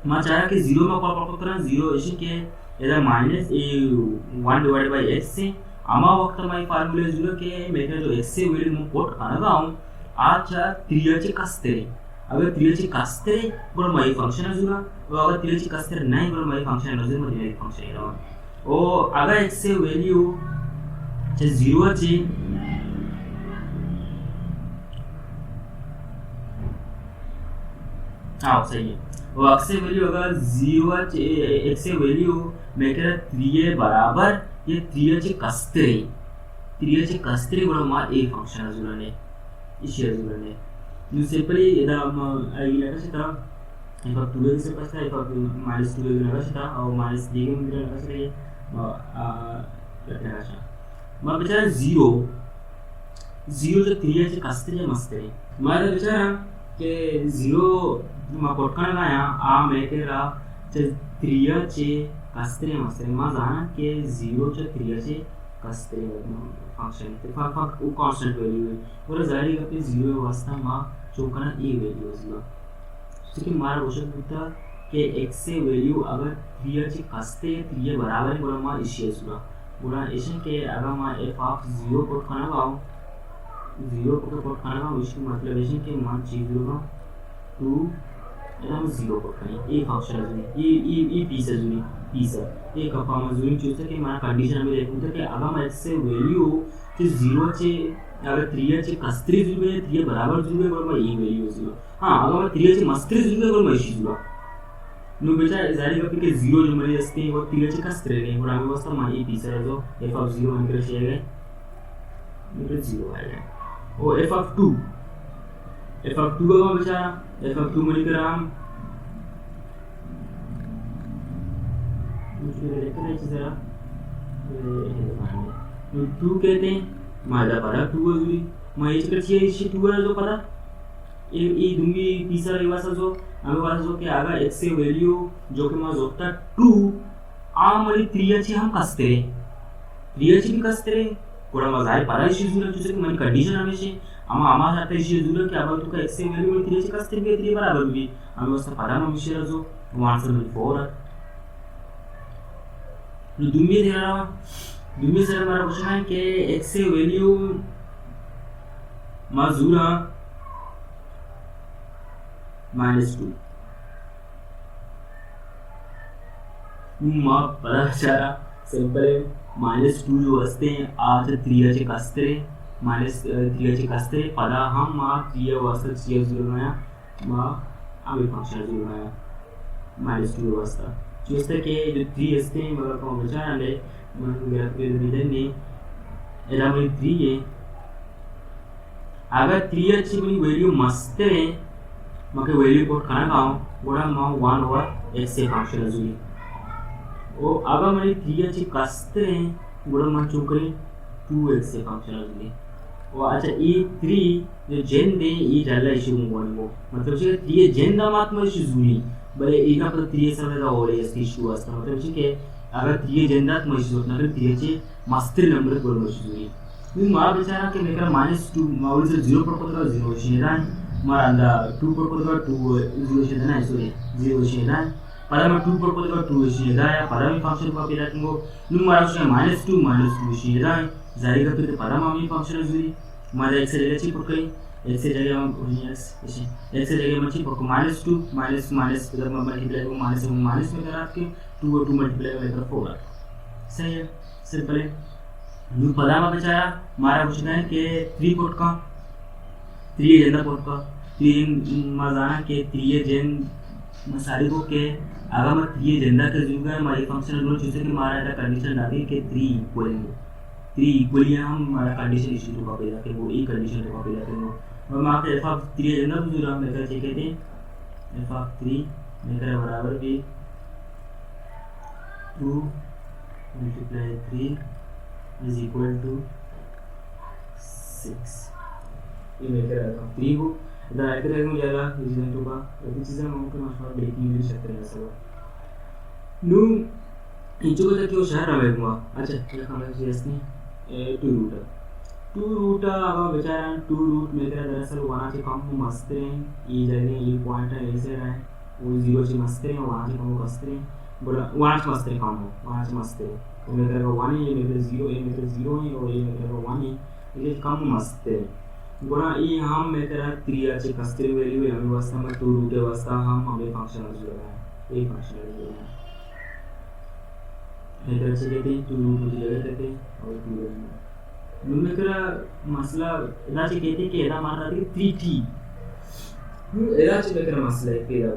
मां चाह रहा कि 0 में को पुट करना 0 इशू के इधर -1/x से आमा वक्त में फार्मूला 0 के मेरे जो x से वैल्यू में पुट करना हूं आचा त्रियाचे कास्तेरे अगर त्रियाचे कास्तेरे बरोबर माई फंक्शन अजूना और अगर त्रियाचे कास्तेरे नहीं बरोबर माई फंक्शन अजून मध्ये एक फंक्शन आहे और अगर x से वैल्यू चे 0 चे हां सही है और x से वैल्यू अगर 0 चे x से वैल्यू मैं कह रहा 3 बराबर ये त्रियाचे कास्तेरे बरोबर मा एक फंक्शन अजूना ने इसी अजून है न्यू सिंपली इधर हम आई लगा सकता है एक टू से पास है एक -2 लगा सकता और माइनस दी में लगा सकते लगा सकता मैं बेचारा 0 जो 3 से कास्ते मस्त है मैं बेचारा के 0 मैं कोट करना है आ मैं कह रहा 3 से कास्ते मस्त है मैं जाना के 0 से 3 से कास्ते फंक्शन ते फक वो कांस्टेंट वैल्यू है और जारी करते 0 वास्ता मां चौकना ए वैल्यू है ठीक है मारा क्वेश्चन पूछता कि x से वैल्यू अगर 3 से कास्ते 3 बराबर है बोला मां इसी है बोला इसी के अगर मां f ऑफ 0 पुट करना गाओ 0 पुट करना गाओ इसका मतलब है कि मां 0 का 2 एकदम 0 पुट करना ये फंक्शन है ये पीस है पीस है एक फॉर्म जूम चूज कि मां कंडीशन में देखूं तो कि अगर मैं x से वैल्यू कि 0 से अगर 3 से कस्त्री 0 है 3 बराबर 0 है और मैं ये वैल्यू 0 हां अगर मैं 3 से मस्त्री 0 है और मैं इसी 0 नो बेटा जारी करके कि 0 जो मेरे असते हैं वो 3 से कस्त्री है और हमें वास्ता मां ये पीस है जो f ऑफ 0 अंदर से है मेरे 0 आएगा और f ऑफ 2 का बेचारा f ऑफ 2 में लिख रहा हम मुझे लेकर है जरा ये 2 कहते हैं मादा पड़ा 2 है मैं इसके चाहिए इसी 2 है जो पता ये दूंगी तीसरा रिवासा जो हमें वाला जो कि आगा x से वैल्यू जो कि मैं जोता 2 आ मरी 3 से हम कसते रे 3 से भी कसते रे थोड़ा मजा है परा इसी जरूर जैसे कि मन कंडीशन हमेशा आमा साथ इसी जरूर कि अब तो का x से वैल्यू 3 से कसते भी 3 बराबर भी हमें उसका पता ना मिश्रा जो आंसर में 4 है दुनिया दे रहा दुनिया से हमारा क्वेश्चन है कि x से वैल्यू माजूरा -2 మా పదచారా సింపుల్ -2 जो असते आज 3 चे कसते -3 चे कसते पदा हम मा 3 वाजता 3 जुळवण्या मा आम्ही फंक्शन जुळवण्या -2 वाजता చూస్తే కే जो 3 असते मला को विचारले మనం దీన్ని ఎలా మరి 3 अगर 3 ची मी व्हॅल्यू मस्त आहे मग व्हॅल्यू कोड करा गोडा मा 1 ओवर x से फंक्शन जुळी ओ अगर मैंने 3 ची कसते गोडा मा चुकरी 2x से फंक्शन जुळी ओ अच्छा ई 3 जो जेन दे ई जाला इशू मोनिगो मतलब जे 3 जेन दा मात में इशू जुळी बरे एका पर 3 समजा ओले असती इशू असता मतलब जे के अगर 3 जेन दात में इशू ना 3 चे मस्त नंबर गोड इशू जुळी मी मला विचारा की मेरा -2 माउल से 0 पर पता 0 शेरा मार अंदा 2 पर पता 2 0 शेरा ना सॉरी 0 शेरा para में 2 पर पता 2 शेरा या para में फंक्शन को पेला को नु मारा से -2 शेरा जारी का तो para में मी फंक्शन जुरी मारा x जगह ची पकई x जगह हम yes x जगह में ची पक -2 माइनस इधर में मल्टीप्लाई को माइनस में करा के 2 और 2 मल्टीप्लाई में कर 4 सही है सिंपल है नु पदा में बेचारा मारा पूछना है कि 3 कोड का 3 जेंदा कोड का 3 मजाना के 3 जेन मसारी को के अगर मैं 3 जेंदा के जुगा हमारी फंक्शन नो चूसे कि मारा ऐसा कंडीशन डाली कि 3 इक्वल है 3 इक्वल है हम हमारा कंडीशन इशू तो कॉपी रखे वो ई कंडीशन तो कॉपी रखे वो और मैं आपके f 3 जेंदा तो जुरा मैं कहते कहते f 3 मेरा बराबर भी 2 multiply 3 is equal to 6 ये मैं कह रहा था 3 को इधर आते रहेगा मुझे लगा रीजन टू का ये चीजें हम को मास्टर ब्रेकिंग यूज करते हैं सब नु इंचो का क्यों शहर आवेगा अच्छा ये हमें सीएस नहीं 2 रूट अब बेचारा 2 रूट में तेरा दरअसल वहां से कम मस्त है ये जगह ये पॉइंट है ऐसे रहा है वो 0 से मस्त है वहां से कम मस्त है बोला वहां से मस्त है कम हो वहां से मस्त है तो मेरे का 1 है मेरे 0 है मेरे 0 है और ये मेरे का 1 है ये कम मस्त है बोला ये हम में तेरा 3 अच्छे कस्ते वैल्यू है हमें वास्ता में 2 रूट है वास्ता हम हमें फंक्शन जुड़ रहा है एक फंक्शन जुड़ रहा है इधर से कहते हैं 2 रूट की जगह कहते हैं और 2 रूट में तेरा मसला इधर से कहते हैं कि इधर मान रहा है 3t इधर से तेरा मसला है पेदा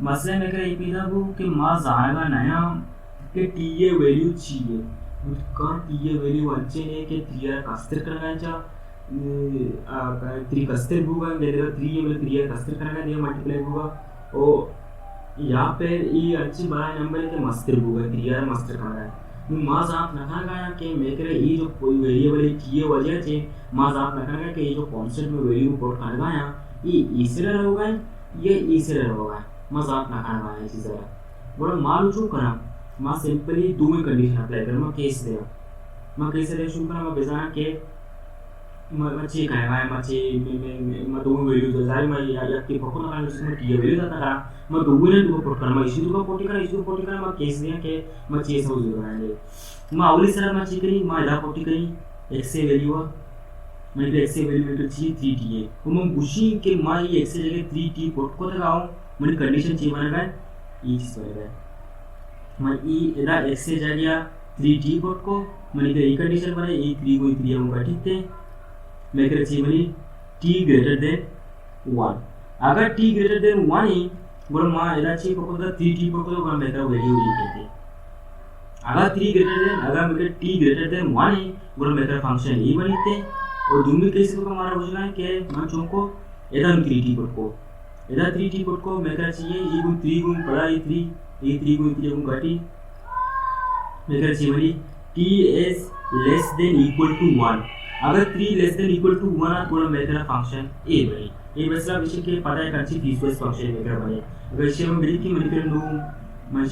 मसला में करे पेदा को कि मां जाएगा नया कि t ये वैल्यू चाहिए उसका t ये वैल्यू अच्छे है कि 3 कस्तर करायचा 3 कस्तर होगा मेरे 3 ये मतलब 3 कस्तर कराना ये मल्टीप्लाई होगा और यहाँ पे ये अच्छी बड़ा नंबर है कि मस्तर होगा 3 मस्तर कराना है मां साहब नखा गया कि मेरे ये जो कोई वेरिएबल है t ये वजह से मां साहब नखा गया कि ये जो कांस्टेंट में वैल्यू पुट कर गया ये इसरे होगा ये इसरे होगा मां साहब नखा गया इसी तरह बोला मान जो करा मां सिंपली दो में कंडीशन अप्लाई कर मैं केस दे मैं कैसे दे शुरू करा मैं बेजाना के मैं चेक करेगा मैं दो वैल्यू दे जाए मैं या के पकड़ना का उसमें t वैल्यू देता करा मैं दो ने दो पुट कर मैं इसी को पोटी करा मैं केस दिया के मैं चेस हो जाएगा मैं अवली सर मैं चेक करी मैं इधर पोटी करी x से वैल्यू मैं x से वैल्यू तो 3t है वो मैं बुशी के मैं ये x से जगह 3t पुट को लगाऊं मैंने कंडीशन चाहिए बनेगा ये चीज बनेगा मैं ई इधर x से जगह 3t पुट को मैंने ये कंडीशन बने ये 3 को 3 होगा ठीक है मैं कह रही मैंने t ग्रेटर देन 1 अगर t ग्रेटर देन 1 है बोल मां इधर चाहिए को 3t पुट को मैं मेरा वैल्यू ये कहते अगर 3 ग्रेटर देन अगर मेरे t ग्रेटर देन 1 है बोल मेरा फंक्शन ये बनते और दूसरी केस को हमारा पूछना है कि मैं चुनको इधर 3t पुट को इधर 3t पुट को मैं क्या चाहिए ये गुण 3 गुण बड़ा ये 3 ये 3 गुण 3 गुण घटी मैं क्या चाहिए मेरी t is less than equal to 1 अगर 3 less than equal to 1 है तो मेरा फंक्शन a बने ये मतलब विषय के पता है कौन सी पीसवाइज फंक्शन मेरा बने अगर इसे हम मिली की मल्टीप्लाई नो मैं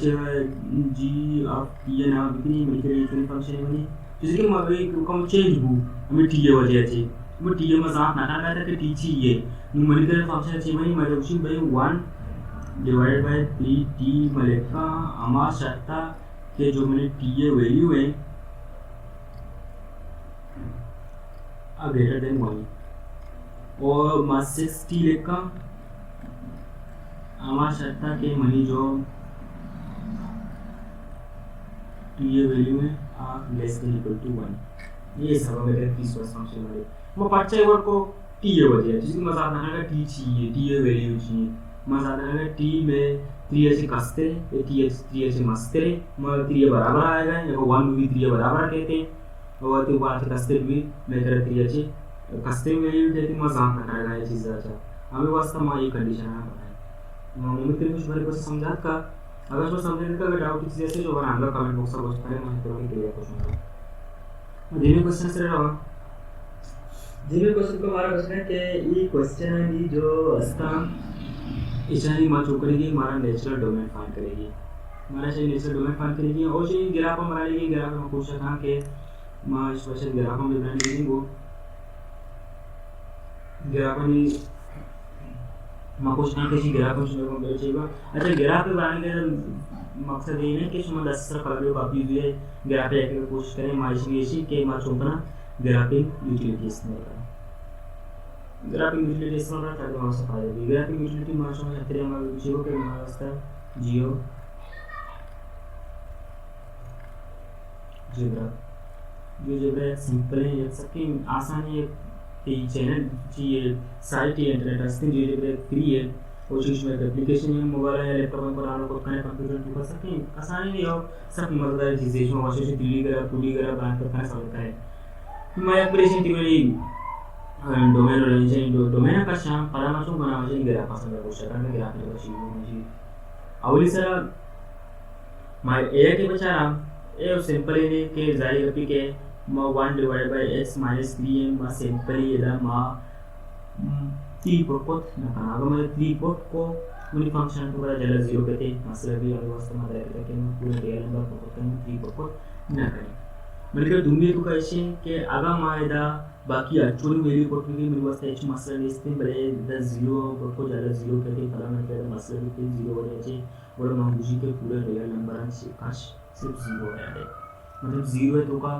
g ऑफ t ना कितनी मल्टीप्लाई इतनी फंक्शन बने जैसे कि मैं कम चेंज हूं हमें t वजह से मैं t में साथ ना करता था कि t चाहिए न्यूमेरिकल फंक्शन चाहिए भाई मैं उसी भाई 1 डिवाइडेड बाय 3t मलेका हमारा शर्ता के जो मैंने t ये वैल्यू है आ ग्रेटर देन 1 और मैं 6t लेका हमारा शर्ता के मनी जो टी ए वैल्यू में लेस देन इक्वल टू 1 ये सब मेरे पीसवाइज फंक्शन वाले मग पाचच्या वर को टी ए वजह जिसकी मजा आता है टी चाहिए टी ए वैल्यू चाहिए मजा आता है टी में 3 ऐसे कसते ये टी 3 ऐसे मस्ते मग 3 बराबर आएगा या 1 भी 3 बराबर कहते हैं और तो बात कसते भी मैं कर 3 ऐसे कसते वैल्यू देती मजा आता करेगा ये चीज अच्छा हमें वास्तव में ये कंडीशन है पता है मम्मी तेरे कुछ बारे को समझात का अगर जो समझने का डाउट किसी ऐसे जो बना कमेंट बॉक्स में पोस्ट करें मैं तो क्लियर क्वेश्चन दिने क्वेश्चन से रहा दिने क्वेश्चन को हमारा क्वेश्चन है कि ये क्वेश्चन है कि जो अस्ता इशानी मा जो करेगी हमारा नेचुरल डोमेन फाइंड करेगी हमारा से नेचुरल डोमेन फाइंड करेगी और ये ग्राफ हम बना लेंगे ग्राफ में पूछा था कि मां इस क्वेश्चन ग्राफ हम बना लेंगे वो ग्राफ में मां क्वेश्चन कैसी ग्राफ में सुनने को मिलेगा अच्छा ग्राफ पे बनाने का मकसद ये है कि हम 10 कलर कॉपी हुई है ग्राफ पे एक कोशिश करें मां इसी के मां चुनना ग्राफिक यूटिलिटी इस्तेमाल ग्राफिक यूटिलिटी इस्तेमाल करते हैं उससे फायदा भी ग्राफिक यूटिलिटी मार्क्स में खतरे में जियो के मास्टर जियो जेब्रा जो जेब्रा सिंपल है ये सबकी आसानी है ये चैनल चाहिए साइट है इंटरनेट हस्ती जो जेब्रा फ्री है और इसमें एप्लीकेशन है मोबाइल है लैपटॉप में बनाना को कनेक्ट कंप्यूटर कर सकते हैं आसानी नहीं और सब मजेदार चीजें जो वाशर से दिल्ली करा पूरी करा बात करना समझता है मैं एप्लीकेशन की डोमेन रेंज डोमेन का शाम परामर्शों बनावा चाहिए ग्राफ पसंद है कुछ करने ग्राफ में कुछ मुझे अवली सर मैं ए के बचारा ए सिंपल है कि जारी कपी के म 1 डिवाइडेड बाय x - 3m मा सिंपल है ला मा 3 प्रपोट ना करना अगर मैं 3 पोट को उन्हीं फंक्शन को बड़ा जल्द 0 कहते हैं मतलब भी अगर वास्तव में डायरेक्ट करके पूरे रियल नंबर को करते हैं 3 प्रपोट ना करें मतलब दुनिया को कैसे कि अगर मायदा बाकी एक्चुअली वैल्यू को भी मेरे वास्ते एच मसला लिस्ट में बड़े 10 0 को ज्यादा 0 कहते हैं फला कहते हैं मसला भी 0 हो जाए और मामूजी के पूरे रियल नंबर से काश सिर्फ 0 है मतलब 0 है तो का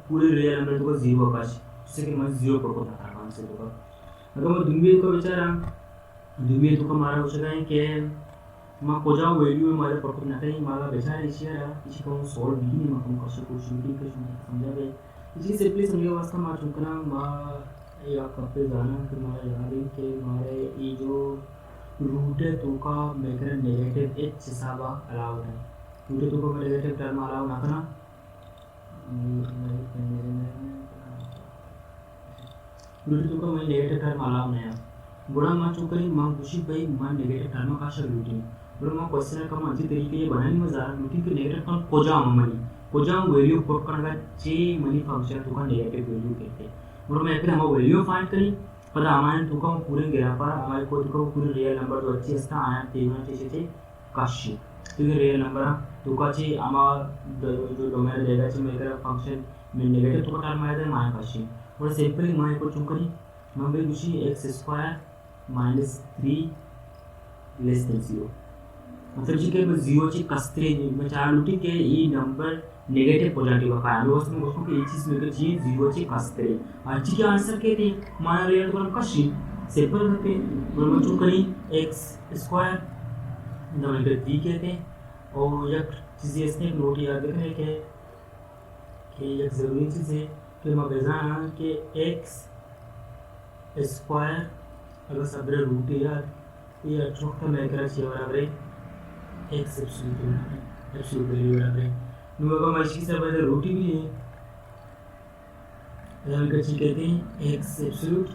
पूरे रियल नंबर तो का 0 काश उससे कि मैं 0 को था आराम से तो का अगर मैं दुनिया को विचारा दुनिया तो का हमारा हो सका है कि मां को जाओ वैल्यू में मारे पकड़ ना कहीं मारा बेचारा इशिया इसी को सॉल्व भी नहीं मां को कुछ भी के समझा गए इसी सिंपली समझे वास्ता मां चुनना मां या कपे जाना कि मारा याद है कि मारे ये जो रूट है तो का मेकर नेगेटिव h हिसाबा अलाउ है रूट है तो का नेगेटिव टर्म अलाउ ना करना रूट तो का मैं नेगेटिव टर्म अलाउ नहीं है बुरा मां चुकरी मां खुशी भाई मां नेगेटिव टर्म का शब्द रूट बरोबर मां क्वेश्चन का अच्छी तरीके ये बनानी मजा रूटीन के नेगेटिव टर्म को जाऊं वैल्यू पुट करना जे मनी फंक्शन तो का नेगेटिव वैल्यू कहते हैं बरोबर मैं फिर हम वैल्यू फाइंड करी पर हमारे तो का पूरे ग्राफ पर हमारे को तो पूरे रियल नंबर जो अच्छी असता आया तेना चे काशी तो रियल नंबर तो का चे आमा जो डोमेन देगा चे मेरा फंक्शन में नेगेटिव तो का टर्म आया था माया काशी और सिंपली माया को चुनकरी मंबे खुशी x² - 3 लेस देन 0 मतलब जी के 0 ची कस्त्रे में चार लूटी के ये नंबर नेगेटिव पॉजिटिव का है उसमें उसको ये चीज में जी 0 ची कस्त्रे और जी के आंसर के थे माना रियल तो कशी सिंपल होते और जो करी x² नंबर के 3 कहते हैं और एक चीज इसने नोट याद रखने के एक जरूरी चीज है कि मैं बेजाना कि x² अगर सब रूट यार ये अचूक था मैं करा चाहिए बराबर है x एब्सोल्यूट वैल्यू बराबर है नो अगर मैं इसकी सब रूट भी है हम कैसे कहते हैं x एब्सोल्यूट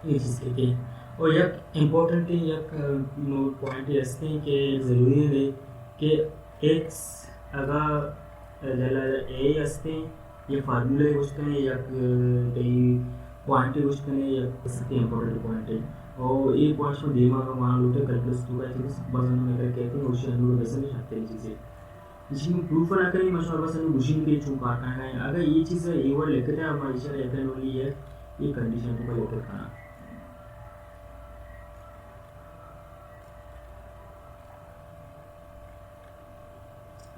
ये चीज कहते हैं और एक इम्पोर्टेंट एक पॉइंट ऐसे हैं कि ज़रूरी है कि x अगर जला a असते ये फार्मूला यूज करें या कई पॉइंट यूज करें या सबसे इम्पोर्टेंट पॉइंट है और ये पॉइंट्स में दिमाग का मान लो कैलकुलस 2 का चीज बस हम कहते हैं उसी अनुरूप वैसे नहीं सकते ये चीज़ें इसमें प्रूफ ना करें मशहूर बस हम मशीन के चूँ काटना है अगर ये चीज़ ये वर्ड लेकर थे हमारी इशा लेकर वाली है ये कंडीशन को लेकर खाना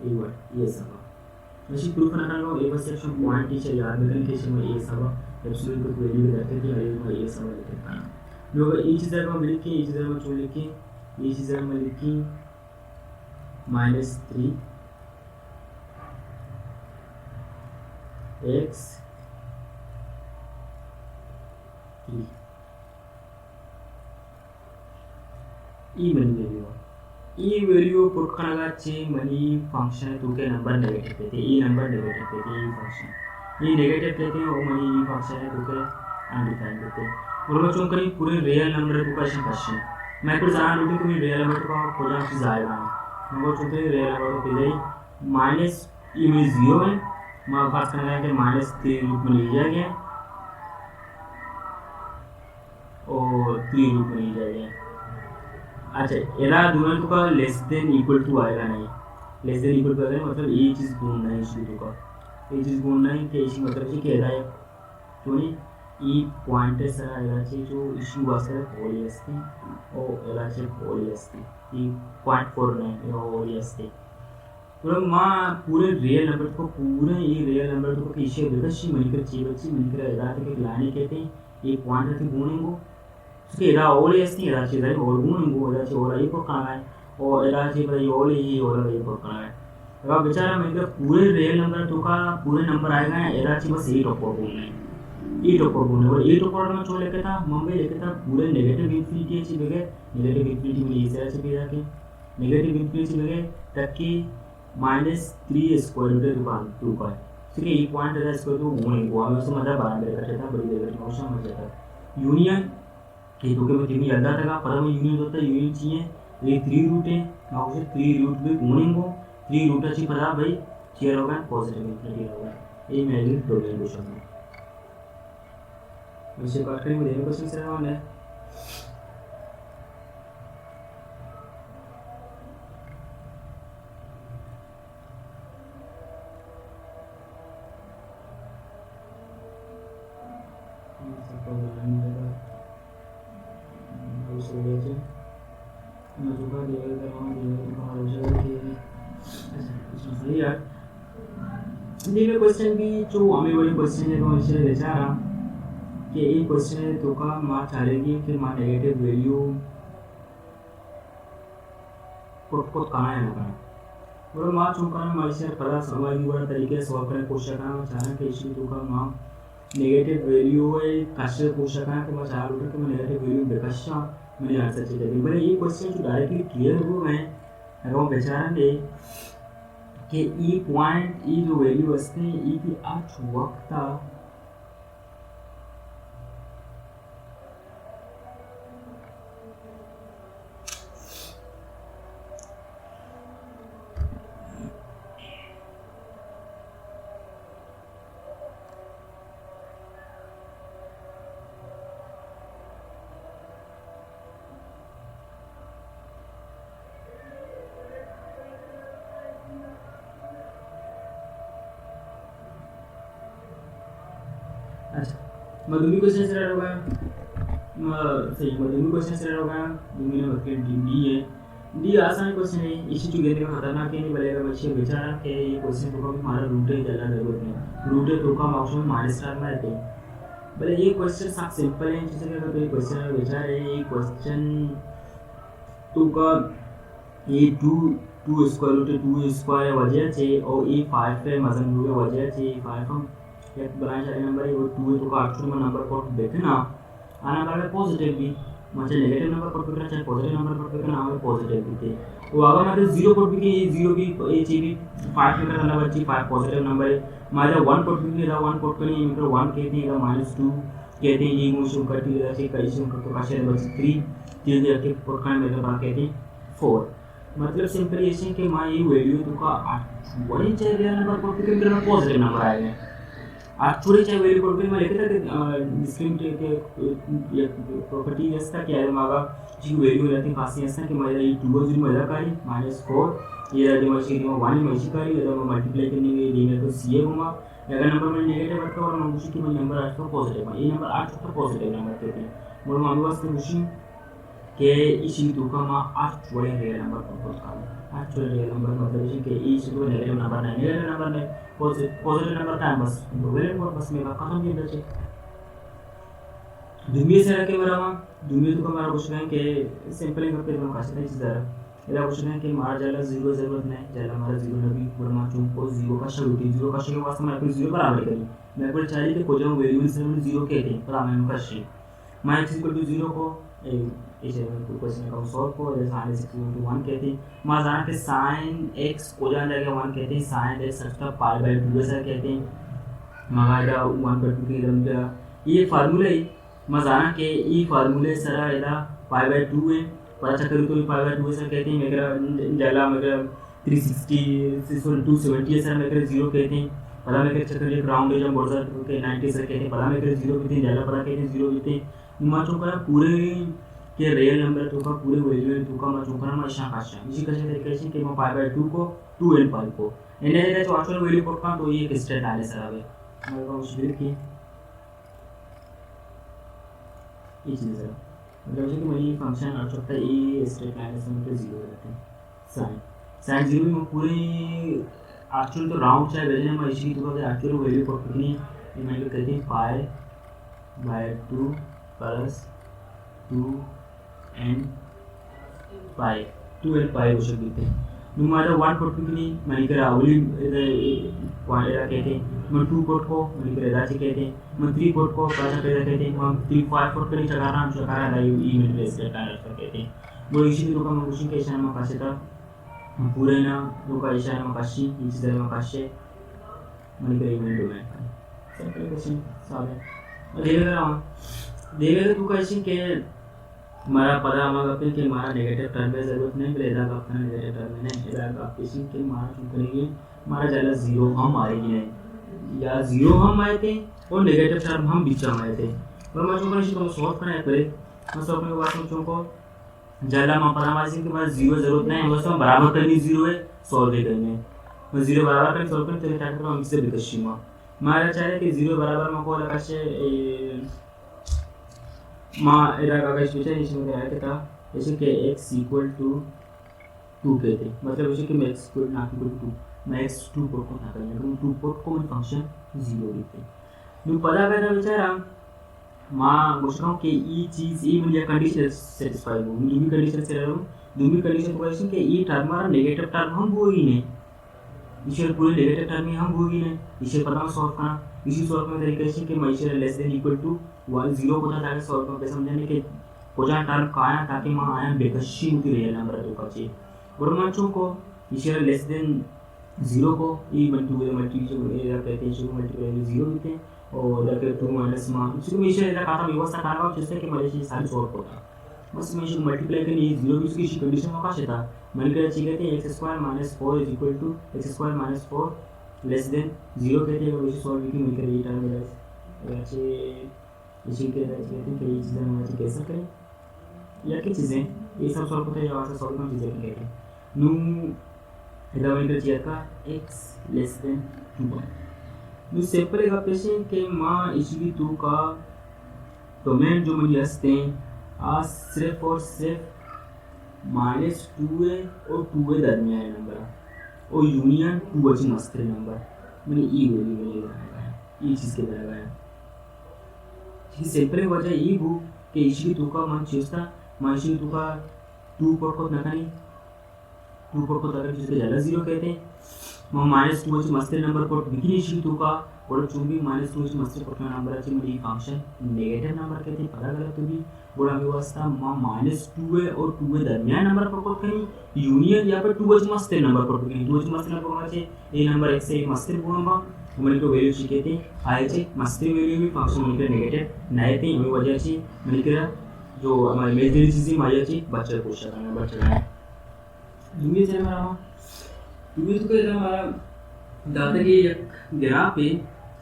ये वर्ड ये सब मशीन प्रूफ ना करना ये बस सेक्शन पॉइंट टीचर याद रखने के समय ये सब एब्सोल्यूट को वैल्यू रखते थे अरे मैं ये सब लेकर खाना लोग ये चीज़ में लिखी ये चीज़ में चुन लिखी ये चीज़ में लिखी -3 x 3 ಈ ವ್ಯಾಲ್ಯೂ ಕೊಟ್ಕೊಳ್ಳಾಚೆ ಮನಿ ಫಂಕ್ಷನ್ ತೂಕೆ ನಂಬರ್ ನೆಗೆಟಿವ್ ಐತೆ ಈ ನಂಬರ್ ನೆಗೆಟಿವ್ ಐತೆ ಈ ಫಂಕ್ಷನ್ ಈ ನೆಗೆಟಿವ್ ಐತೆ ओ मनी ಈ फंक्शन तूके अनडिफाइंड होते बरोबर चूं करी पूरे रियल नंबर तूका अशें क्वेश्चन मैं तो जान लूटी तुम्ही रियल नंबर तुका खोजा की जायगा मग चूं करी रियल नंबर तो जाई माइनस ई में 0 है मैं फर्स्ट करना है कि -3 रूप में लिया गया और 3 रूप में लिया गया अच्छा एरा दोनों तुका लेस देन इक्वल टू आएगा नहीं लेस देन इक्वल टू आएगा मतलब ये चीज़ गुण नहीं इसकी तुका ये चीज़ गुण नहीं कि इसी मतलब से क्या है तो नहीं ये पॉइंट है सर एरा से जो इश्यू वास्ते होली अस्ती और एरा से होली अस्ती ये 0.49 होली अस्ती तो माँ पूरे रियल नंबर को पूरे ये रियल नंबर को इसे विकसी मनिकर ची बच्ची मनिकर एरा के लाने कहते हैं ये पॉइंट है गुणेंगो उसके एरा ओले अस्ती एरा से जाए और गुणेंगो एरा से ओला ये को करना है और एरा से भाई ओले ये ओला ये को करना है अगर बेचारा मनिकर पूरे रियल नंबर तो का पूरे नंबर आएगा एरा से बस 8 ऊपर बोलना है 8 ऊपर बोलने और 8 ऊपर में जो लेके था मम्मी लेके था पूरे नेगेटिव इन्फिनिटी से बगैर नेगेटिव इन्फिनिटी में इस तरह से भी जाके नेगेटिव इन्फिनिटी से बगैर तक कि -3 स्क्वायर रूट दुकान 2 का ठीक है ये पॉइंट है इसको तो गुणेंगे हमें उससे मतलब बराबर करके था बड़ी देर में उसमें मजा था यूनियन ये तो के में तीन याद आता पर में यूनियन होता है यूनियन चाहिए ये 3 रूट है मैं उसे 3 रूट में गुणेंगे 3 रूट अच्छी पता भाई शेयर होगा पॉजिटिव इन्फिनिटी होगा ये मेरी प्रॉब्लम क्वेश्चन है वैसे काट में देने क्वेश्चन से रहा है क्वेश्चन भी जो हमें बड़ी क्वेश्चन है तो इसे बेचारा कि ये क्वेश्चन है तो का माँ चालेगी कि माँ नेगेटिव वैल्यू कोट कहाँ है ना और माँ चुका माँ इसे पता समझ बड़ा तरीके से सॉल्व करने कोशिश करना मैं चाहना कि इसी तो का माँ नेगेटिव वैल्यू है काश्य कोशिश करना कि मैं चाह रहा कि मैं नेगेटिव वैल्यू बेकशा मैंने आंसर चाहिए लेकिन मैंने ये क्वेश्चन जो डायरेक्टली क्लियर हुआ मैं अगर वो बेचारा ने कि ई पॉइंट ई जो वैल्यू असते ई की आज वक्त मधुमी क्वेश्चन से होगा सही मधुमी क्वेश्चन से होगा दूसरे नंबर के डी है डी आसान क्वेश्चन है इसी जो कहते हैं खतरनाक है नहीं बोलेगा बच्चे बेचारा के ये क्वेश्चन तो कभी हमारा रूट है जला जरूरत नहीं रूट है तो का ऑप्शन में माइनस स्टार में रहते हैं बोले ये क्वेश्चन सब सिंपल है जैसे कि अगर ये क्वेश्चन है बेचारा ये क्वेश्चन तो का ये 2 स्क्वायर रूट 2 स्क्वायर वजह से और ये 5 है मजन रूट वजह से 5 हम एक बनाए जाने नंबर है वो 2 है तो का एक्चुअली में नंबर कोड देखे ना आना बारे पॉजिटिव भी मतलब नेगेटिव नंबर कोड करना चाहे पॉजिटिव नंबर कोड करना हमें पॉजिटिव भी थे वो अगर मतलब 0 कोड भी ये 0 भी ये चीज भी 5 में करना बच्ची 5 पॉजिटिव नंबर है मतलब 1 कोड भी था 1 कोड करने मतलब 1 कहते हैं -2 कहते हैं ये मुझे कट दिया से कैसे उनको का शेयर बच 3 चीज के कोड करने में बना कहते हैं 4 मतलब सिंपल ऐसे कि मां ये वैल्यू तो का बड़ी चाहिए रियल नंबर कोड के अंदर पॉजिटिव नंबर आएगा एक्चुअली चाहे वैल्यू कोड पे मैं लिखा था कि डिस्क्रिमिनेट के प्रॉपर्टी असता की आहे मागा जी वैल्यू रहती खासी असता की मला 2 0 मला काय -4 ये रहती मशीन में 1 मशीन का ये तो मल्टीप्लाई करने के लिए तो सी है घुमा अगर नंबर में नेगेटिव आता और मैं उसी की नंबर आता पॉजिटिव ये नंबर 8 तो पॉजिटिव नंबर कहते हैं और मैं वास्ते उसी के इसी तो का मैं 8 जोड़े रियल नंबर को का 8 जोड़े रियल नंबर मतलब इसी के इसी तो नेगेटिव नंबर नहीं पॉजिटिव नंबर का है बस वेरी गुड बस मेरा खत्म नहीं बचे दुनिया से रखे मेरा मां दुनिया तो हमारा कुछ नहीं कि सिंपल करके हम कैसे नहीं चीज़ एला क्वेश्चन है कि मारा जाला जीरो जरूरत नहीं जाला मारा जीरो नबी बरमा चुंको जीरो का शब्द जीरो का शब्द वास्तव में जीरो बराबर करी मैं को चाहिए कि कोजम वेरिएबल्स में जीरो कहते हैं पर हमें का शी माय एक्स इक्वल टू जीरो को इसे को क्वेश्चन का सॉल्व को जैसे साइन एक्स इक्वल टू 1 कहते हैं मां जान के साइन एक्स कोजम जगह 1 कहते हैं साइन एक्स सच्चा पाई बाय 2 ऐसा कहते हैं मगाइदा 1/2 के एकदम ये फार्मूला है मां जान के ये फार्मूले सरा एला पाई बाय 2 है पता चक्कर तो पाई बाय 2 ऐसा कहते हैं मेरा जाला मेरा 360 270 ऐसा मेरा 0 कहते हैं पता मेरे चक्कर एक राउंड है जब बोर्ड के 90 से कहते हैं पता मेरे 0 कहते हैं जाला पता कहते हैं 0 कहते हैं मा चुका पूरे के रियल नंबर तो का पूरे वैल्यू तो का मा चुका मा इशा काशा इसी कसे तरीके से कि मा पाई बाय 2 को 2 एंड पाई को एने रे तो एक्चुअल वैल्यू को का तो ये एक स्टेट आले सर आवे मैं को उस की ये चीज है मतलब कि मैं फंक्शन आ सकता है ये स्टेट आले से मतलब 0 रहते हैं साइन 0 में पूरे एक्चुअल तो राउंड चाहे वैल्यू में इसी तो का एक्चुअल वैल्यू को कितनी ये मैं कहते हैं pi by 2 plus 2 and pi 2 and pi हो सकते हैं no matter 1 port कितनी मैंने करा अवली पॉइंट एरा कहते हैं मैं 2 पोर्ट को मैंने करा राशि कहते हैं मैं 3 पोर्ट को पैसा पैदा कहते हैं हम 3 5 पोर्ट करी चकारा लाई ईमेल बेस ट्रांसफर कहते हैं वो इसी तो का मशीन के इशारा में कासे था पूरे ना तो का इशारा में काशी इस तरह में काशे मैंने करा email domain simple question solve है देवेगा तू कैसे के मारा पदा मांगा पे कि मारा नेगेटिव टर्म में जरूरत नहीं लेदा का अपना नेगेटिव टर्म में नहीं लेदा का किसी के मारा क्यों करेंगे मारा जाला 0 हम आएगी नहीं या 0 हम आए थे और नेगेटिव टर्म हम बीच में आए थे पर मैं चुन को सॉल्व करना है पहले मैं सॉल्व करने के बाद चुन को जाला मा पदा मासी के बाद 0 जरूरत नहीं बस हम बराबर करनी 0 है सॉल्व दे करने मैं 0 बराबर कर सॉल्व करते क्या करना हम इससे विकसिमा मारा चाहे कि 0 बराबर में को लगा से मां एरा का कैसे पूछा इसमें क्या है था जैसे कि x इक्वल टू 2 कहते हैं मतलब जैसे कि x इक्वल ना इक्वल टू मैं x 2 पोर्ट को ना करेंगे तो 2 पोर्ट को मैं फंक्शन 0 लिखते हैं जो पता करना बेचारा मां पूछूं कि ये चीज ये मुझे कंडीशन सेटिस्फाई हो दूसरी कंडीशन से रहूं दूसरी कंडीशन को ऐसे कि ये टर्म हमारा नेगेटिव टर्म हम वो ही नहीं इसे पूरे नेगेटिव टर्म में हम वो ही नहीं इसे पता सॉल्व करना इसी सॉल्व करने तरीके से कि minus less than equal to 1 0 होता जाएगा सॉल्व करके समझने के कोजा टर्म का आया ताकि मां आया बेकशी की रियल नंबर तो का चाहिए और मानचों को इसे लेस देन 0 को ई मल्टीप्लाई या कहते हैं इसको मल्टीप्लाई 0 लिखते हैं और जाके 2 माइनस मां इसको में इसे का व्यवस्था करना जिससे कि मलेशिया सारी सॉल्व होता बस मैं इसको मल्टीप्लाई करनी 0 की इसकी कंडीशन में का था मैंने कहा चाहिए कहते हैं x² - 4 x² - 4 लेस देन 0 कहते हैं और इसे सॉल्व की मिलकर ये टर्म मिला अच्छे इसी के कहते हैं कि ये चीज़ें हम कैसे करें या क्या चीज़ें ये सब सॉल्व होते हैं या ऐसा सॉल्व करना चीज़ें कहते हैं नू इधर मिलकर चाहिए का x लेस देन 2 नू सिंपल का पेशेंट के माँ इसी 2 का डोमेन जो मुझे हंसते हैं आज सिर्फ और सिर्फ -2 है और 2 है दरमियान नंबर और यूनियन 2 अच्छी मस्त नंबर मैंने ई वैल्यू में लगाया ये चीज़ के लगाया ये सिंपल वजह ये वो कि इसी 2 का मान चेस्ता मान इसी 2 का 2 पोर्ट को नकानी 2 पोर्ट को अगर जिसके ज़्यादा 0 कहते हैं मां -2 अच्छी मस्त नंबर पोर्ट बिकी इसी 2 का और चुंबी -2 अच्छी मस्त पोर्ट नंबर अच्छी मेरी फंक्शन नेगेटिव नंबर कहते हैं पता गलत तो भी बोला व्यवस्था मां -2 है और 2 है दरमियान नंबर पर कोड करी यूनियन या पर 2 मस्त नंबर पर करी 2 मस्त नंबर पर আছে এই নাম্বার x এ मस्त बोलबा মানে তো ভ্যালু শিখেতে আইছে मस्त वैल्यू में फंक्शन मिलकर नेगेटिव नाइते ये वजह से मिलकर जो हमारे इमेजिनरी चीजें माया थी बच्चा को करना बच्चा है दुनिया से हमारा दुनिया तो कहता हमारा दादा के एक ग्राफ पे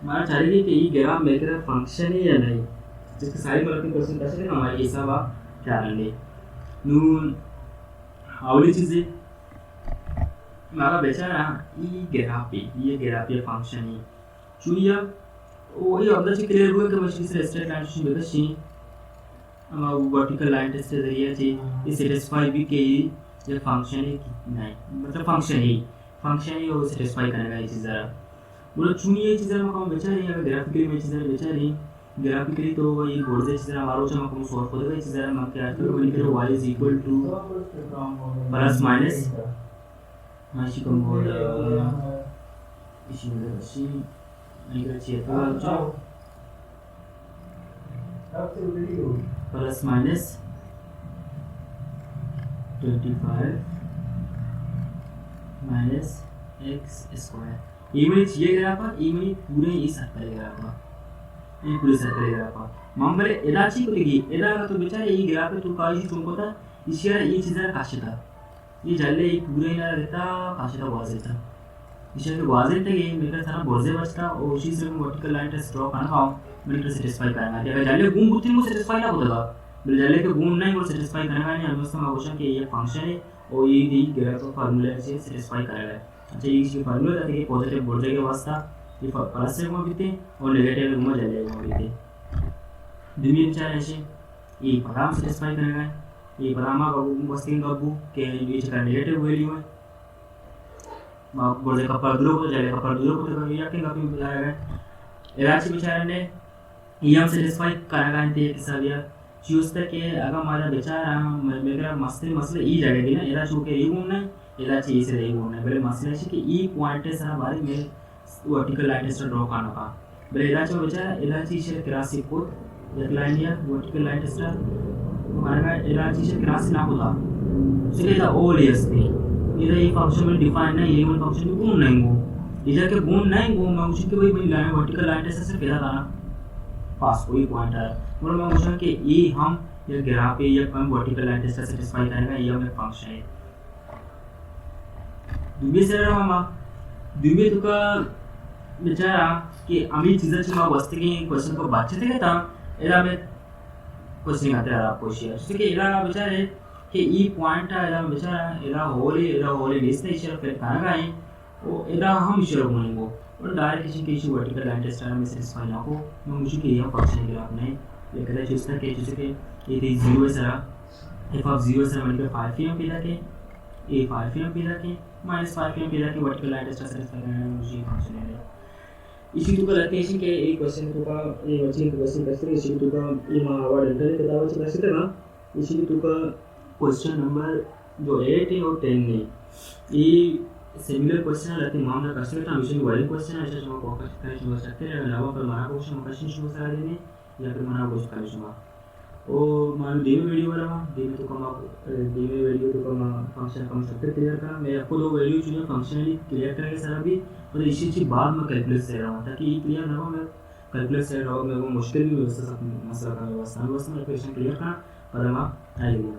हमारा चाहिए कि ये ग्राफ मिलकर फंक्शन है या नहीं जिसके सारी मतलब क्वेश्चन कैसे ना हमारे हिसाब आ क्या रहने नून आवली चीजें हमारा बेचारा ये ग्राफ ये फंक्शन है चुनिया वो ये अंदर से क्लियर हुआ कि मशीन से स्ट्रेट लाइन से बेहतर सी हमारा वर्टिकल लाइन टेस्ट से जरिए थी ये सेटिस्फाई भी के ये फंक्शन है नहीं मतलब फंक्शन है वो सेटिस्फाई करेगा ये चीज़ जरा बोलो चुनिए चीज़ हम बेचारे अगर ग्राफिकली में चीज़ बेचारे ग्राफिकली तो ये बोर्ड से हमारा जो हमको सॉल्व करेगा इस जरा हम क्या करेंगे when करो y is equal to plus minus माशी को मोड इसी में इसी निकल चाहिए तो जो plus minus 25 minus x square ये में चाहिए ग्राफ ये में पूरे ये सर्कल ग्राफ ये पूरे सर्कल ग्राफ मामले एदाची को देखिए एदा का तो बेचारा ये ग्राफ तो काजी तुमको था इशिया ये चीज़ काशिता ये जल्ले ये पूरे ना रहता काशिता वाज़ेता इशिया के वाज़ेता ये मेरे सारा बोर्डे बचता और उसी से मैं वर्टिकल लाइन टेस्ट ड्रॉ करना पाऊँ मेरे को सेटिस्फाई करना है अगर जल्ले गुण बुद्धि को सेटिस्फाई ना होता मेरे जल्ले के गुण नहीं वो सेटिस्फाई करना नहीं हम उसका क्वेश्चन कि ये फंक्शन है और ये दी ग्राफ का फार्मूला से सेटिस्फाई करेगा अच्छा ये इसकी फार्मूला था कि पॉजिटिव बोर्ड के वास्ता ये प्लस से घुमा बीते और नेगेटिव घुमा जल्ले घुमा बीते दुनिया में चाहे ऐसे ये पराम सेटिस्फाई करेगा ये परामा का वस्तिंग का बु के ये इसका नेगेटिव वैल्यू है बोर्ड का पर दूर को जल्ले का पर दूर को तो ये क्या काफी मिलाएगा इलाज बेचारे ने ये हम सेटिस्फाई करेगा इंते के सब यार चूज तक के अगर हमारा बेचारा मेरा मसले ई जगह दी ना इलाज को के ये गुण है इलाज ये से ये गुण है बड़े मसले है कि ई पॉइंट है सारा बारे में वर्टिकल लाइन टेस्ट ड्रॉ करना का बड़े इलाज में बेचारा इलाज से क्रासी को एक लाइन या वर्टिकल लाइन टेस्ट हमारा इलाज से क्रासी ना होता उसके लिए ओ लेस नहीं इधर ये फंक्शन में डिफाइन है ये फंक्शन में गुण नहीं हो इधर के गुण नहीं वो मैं उसके वही मैं लाइन वर्टिकल लाइन टेस्ट से पैदा करना पास कोई पॉइंट है मतलब मैं पूछा कि ये हम ये ग्राफ पे ये हम वर्टिकल लाइन टेस्ट सेटिस्फाई करेगा ये हमें फंक्शन है दुबे से रहा दुबे तो का बेचारा कि अमी चीज़ें चुना वस्तु के क्वेश्चन को बातचीत करता एरा में क्वेश्चन आते हैं आपको शेयर जैसे कि एरा बेचारे कि ई पॉइंट है एरा बेचारा एरा होले लिस्ट है शेयर फिर कहाँ गए वो एरा हम शेयर बोलेंगे और डायरेक्ट किसी वर्टिकल लाइन टेस्ट में सेटिस्फाई ना हो मैं मुझे कि यह फंक्शन के आपने ये कहता है जैसे कि ये थी 0 है सरा f of 0 सरा मतलब 5 pm पे जाके a 5 pm पे जाके -5 pm पे जाके वर्टिकल लाइन टेस्ट सेटिस्फाई करना है मुझे फंक्शन है इसी तो का लोकेशन के एक क्वेश्चन तो का ये बच्चे क्वेश्चन कैसे इसी तो का ये मावा डेंटल के दावा से कैसे ना इसी तो का क्वेश्चन नंबर जो 8 है और 10 है ये सिमिलर क्वेश्चन रहते हैं मामला कर सकते हैं विषय वाले क्वेश्चन है जैसे हम फोकस करें हो सकते हैं अलावा पर माना क्वेश्चन क्वेश्चन शुरू करा देंगे या फिर माना क्वेश्चन करें शुरू और मान लो वीडियो वाला दिन तो कम वीडियो तो कम फंक्शन कम सकते क्लियर करना मैं आपको दो वैल्यू चुनिए फंक्शनली क्लियर करेंगे सारा भी और इसी चीज बाद में कैलकुलेट से रहा हूँ ताकि ये क्लियर ना हो मैं कैलकुलेट से रहा हूँ मेरे को मुश्किल भी व्यवस्था मसला का व्यवस्था में क्वेश्चन क्लियर करना पर हम आएंगे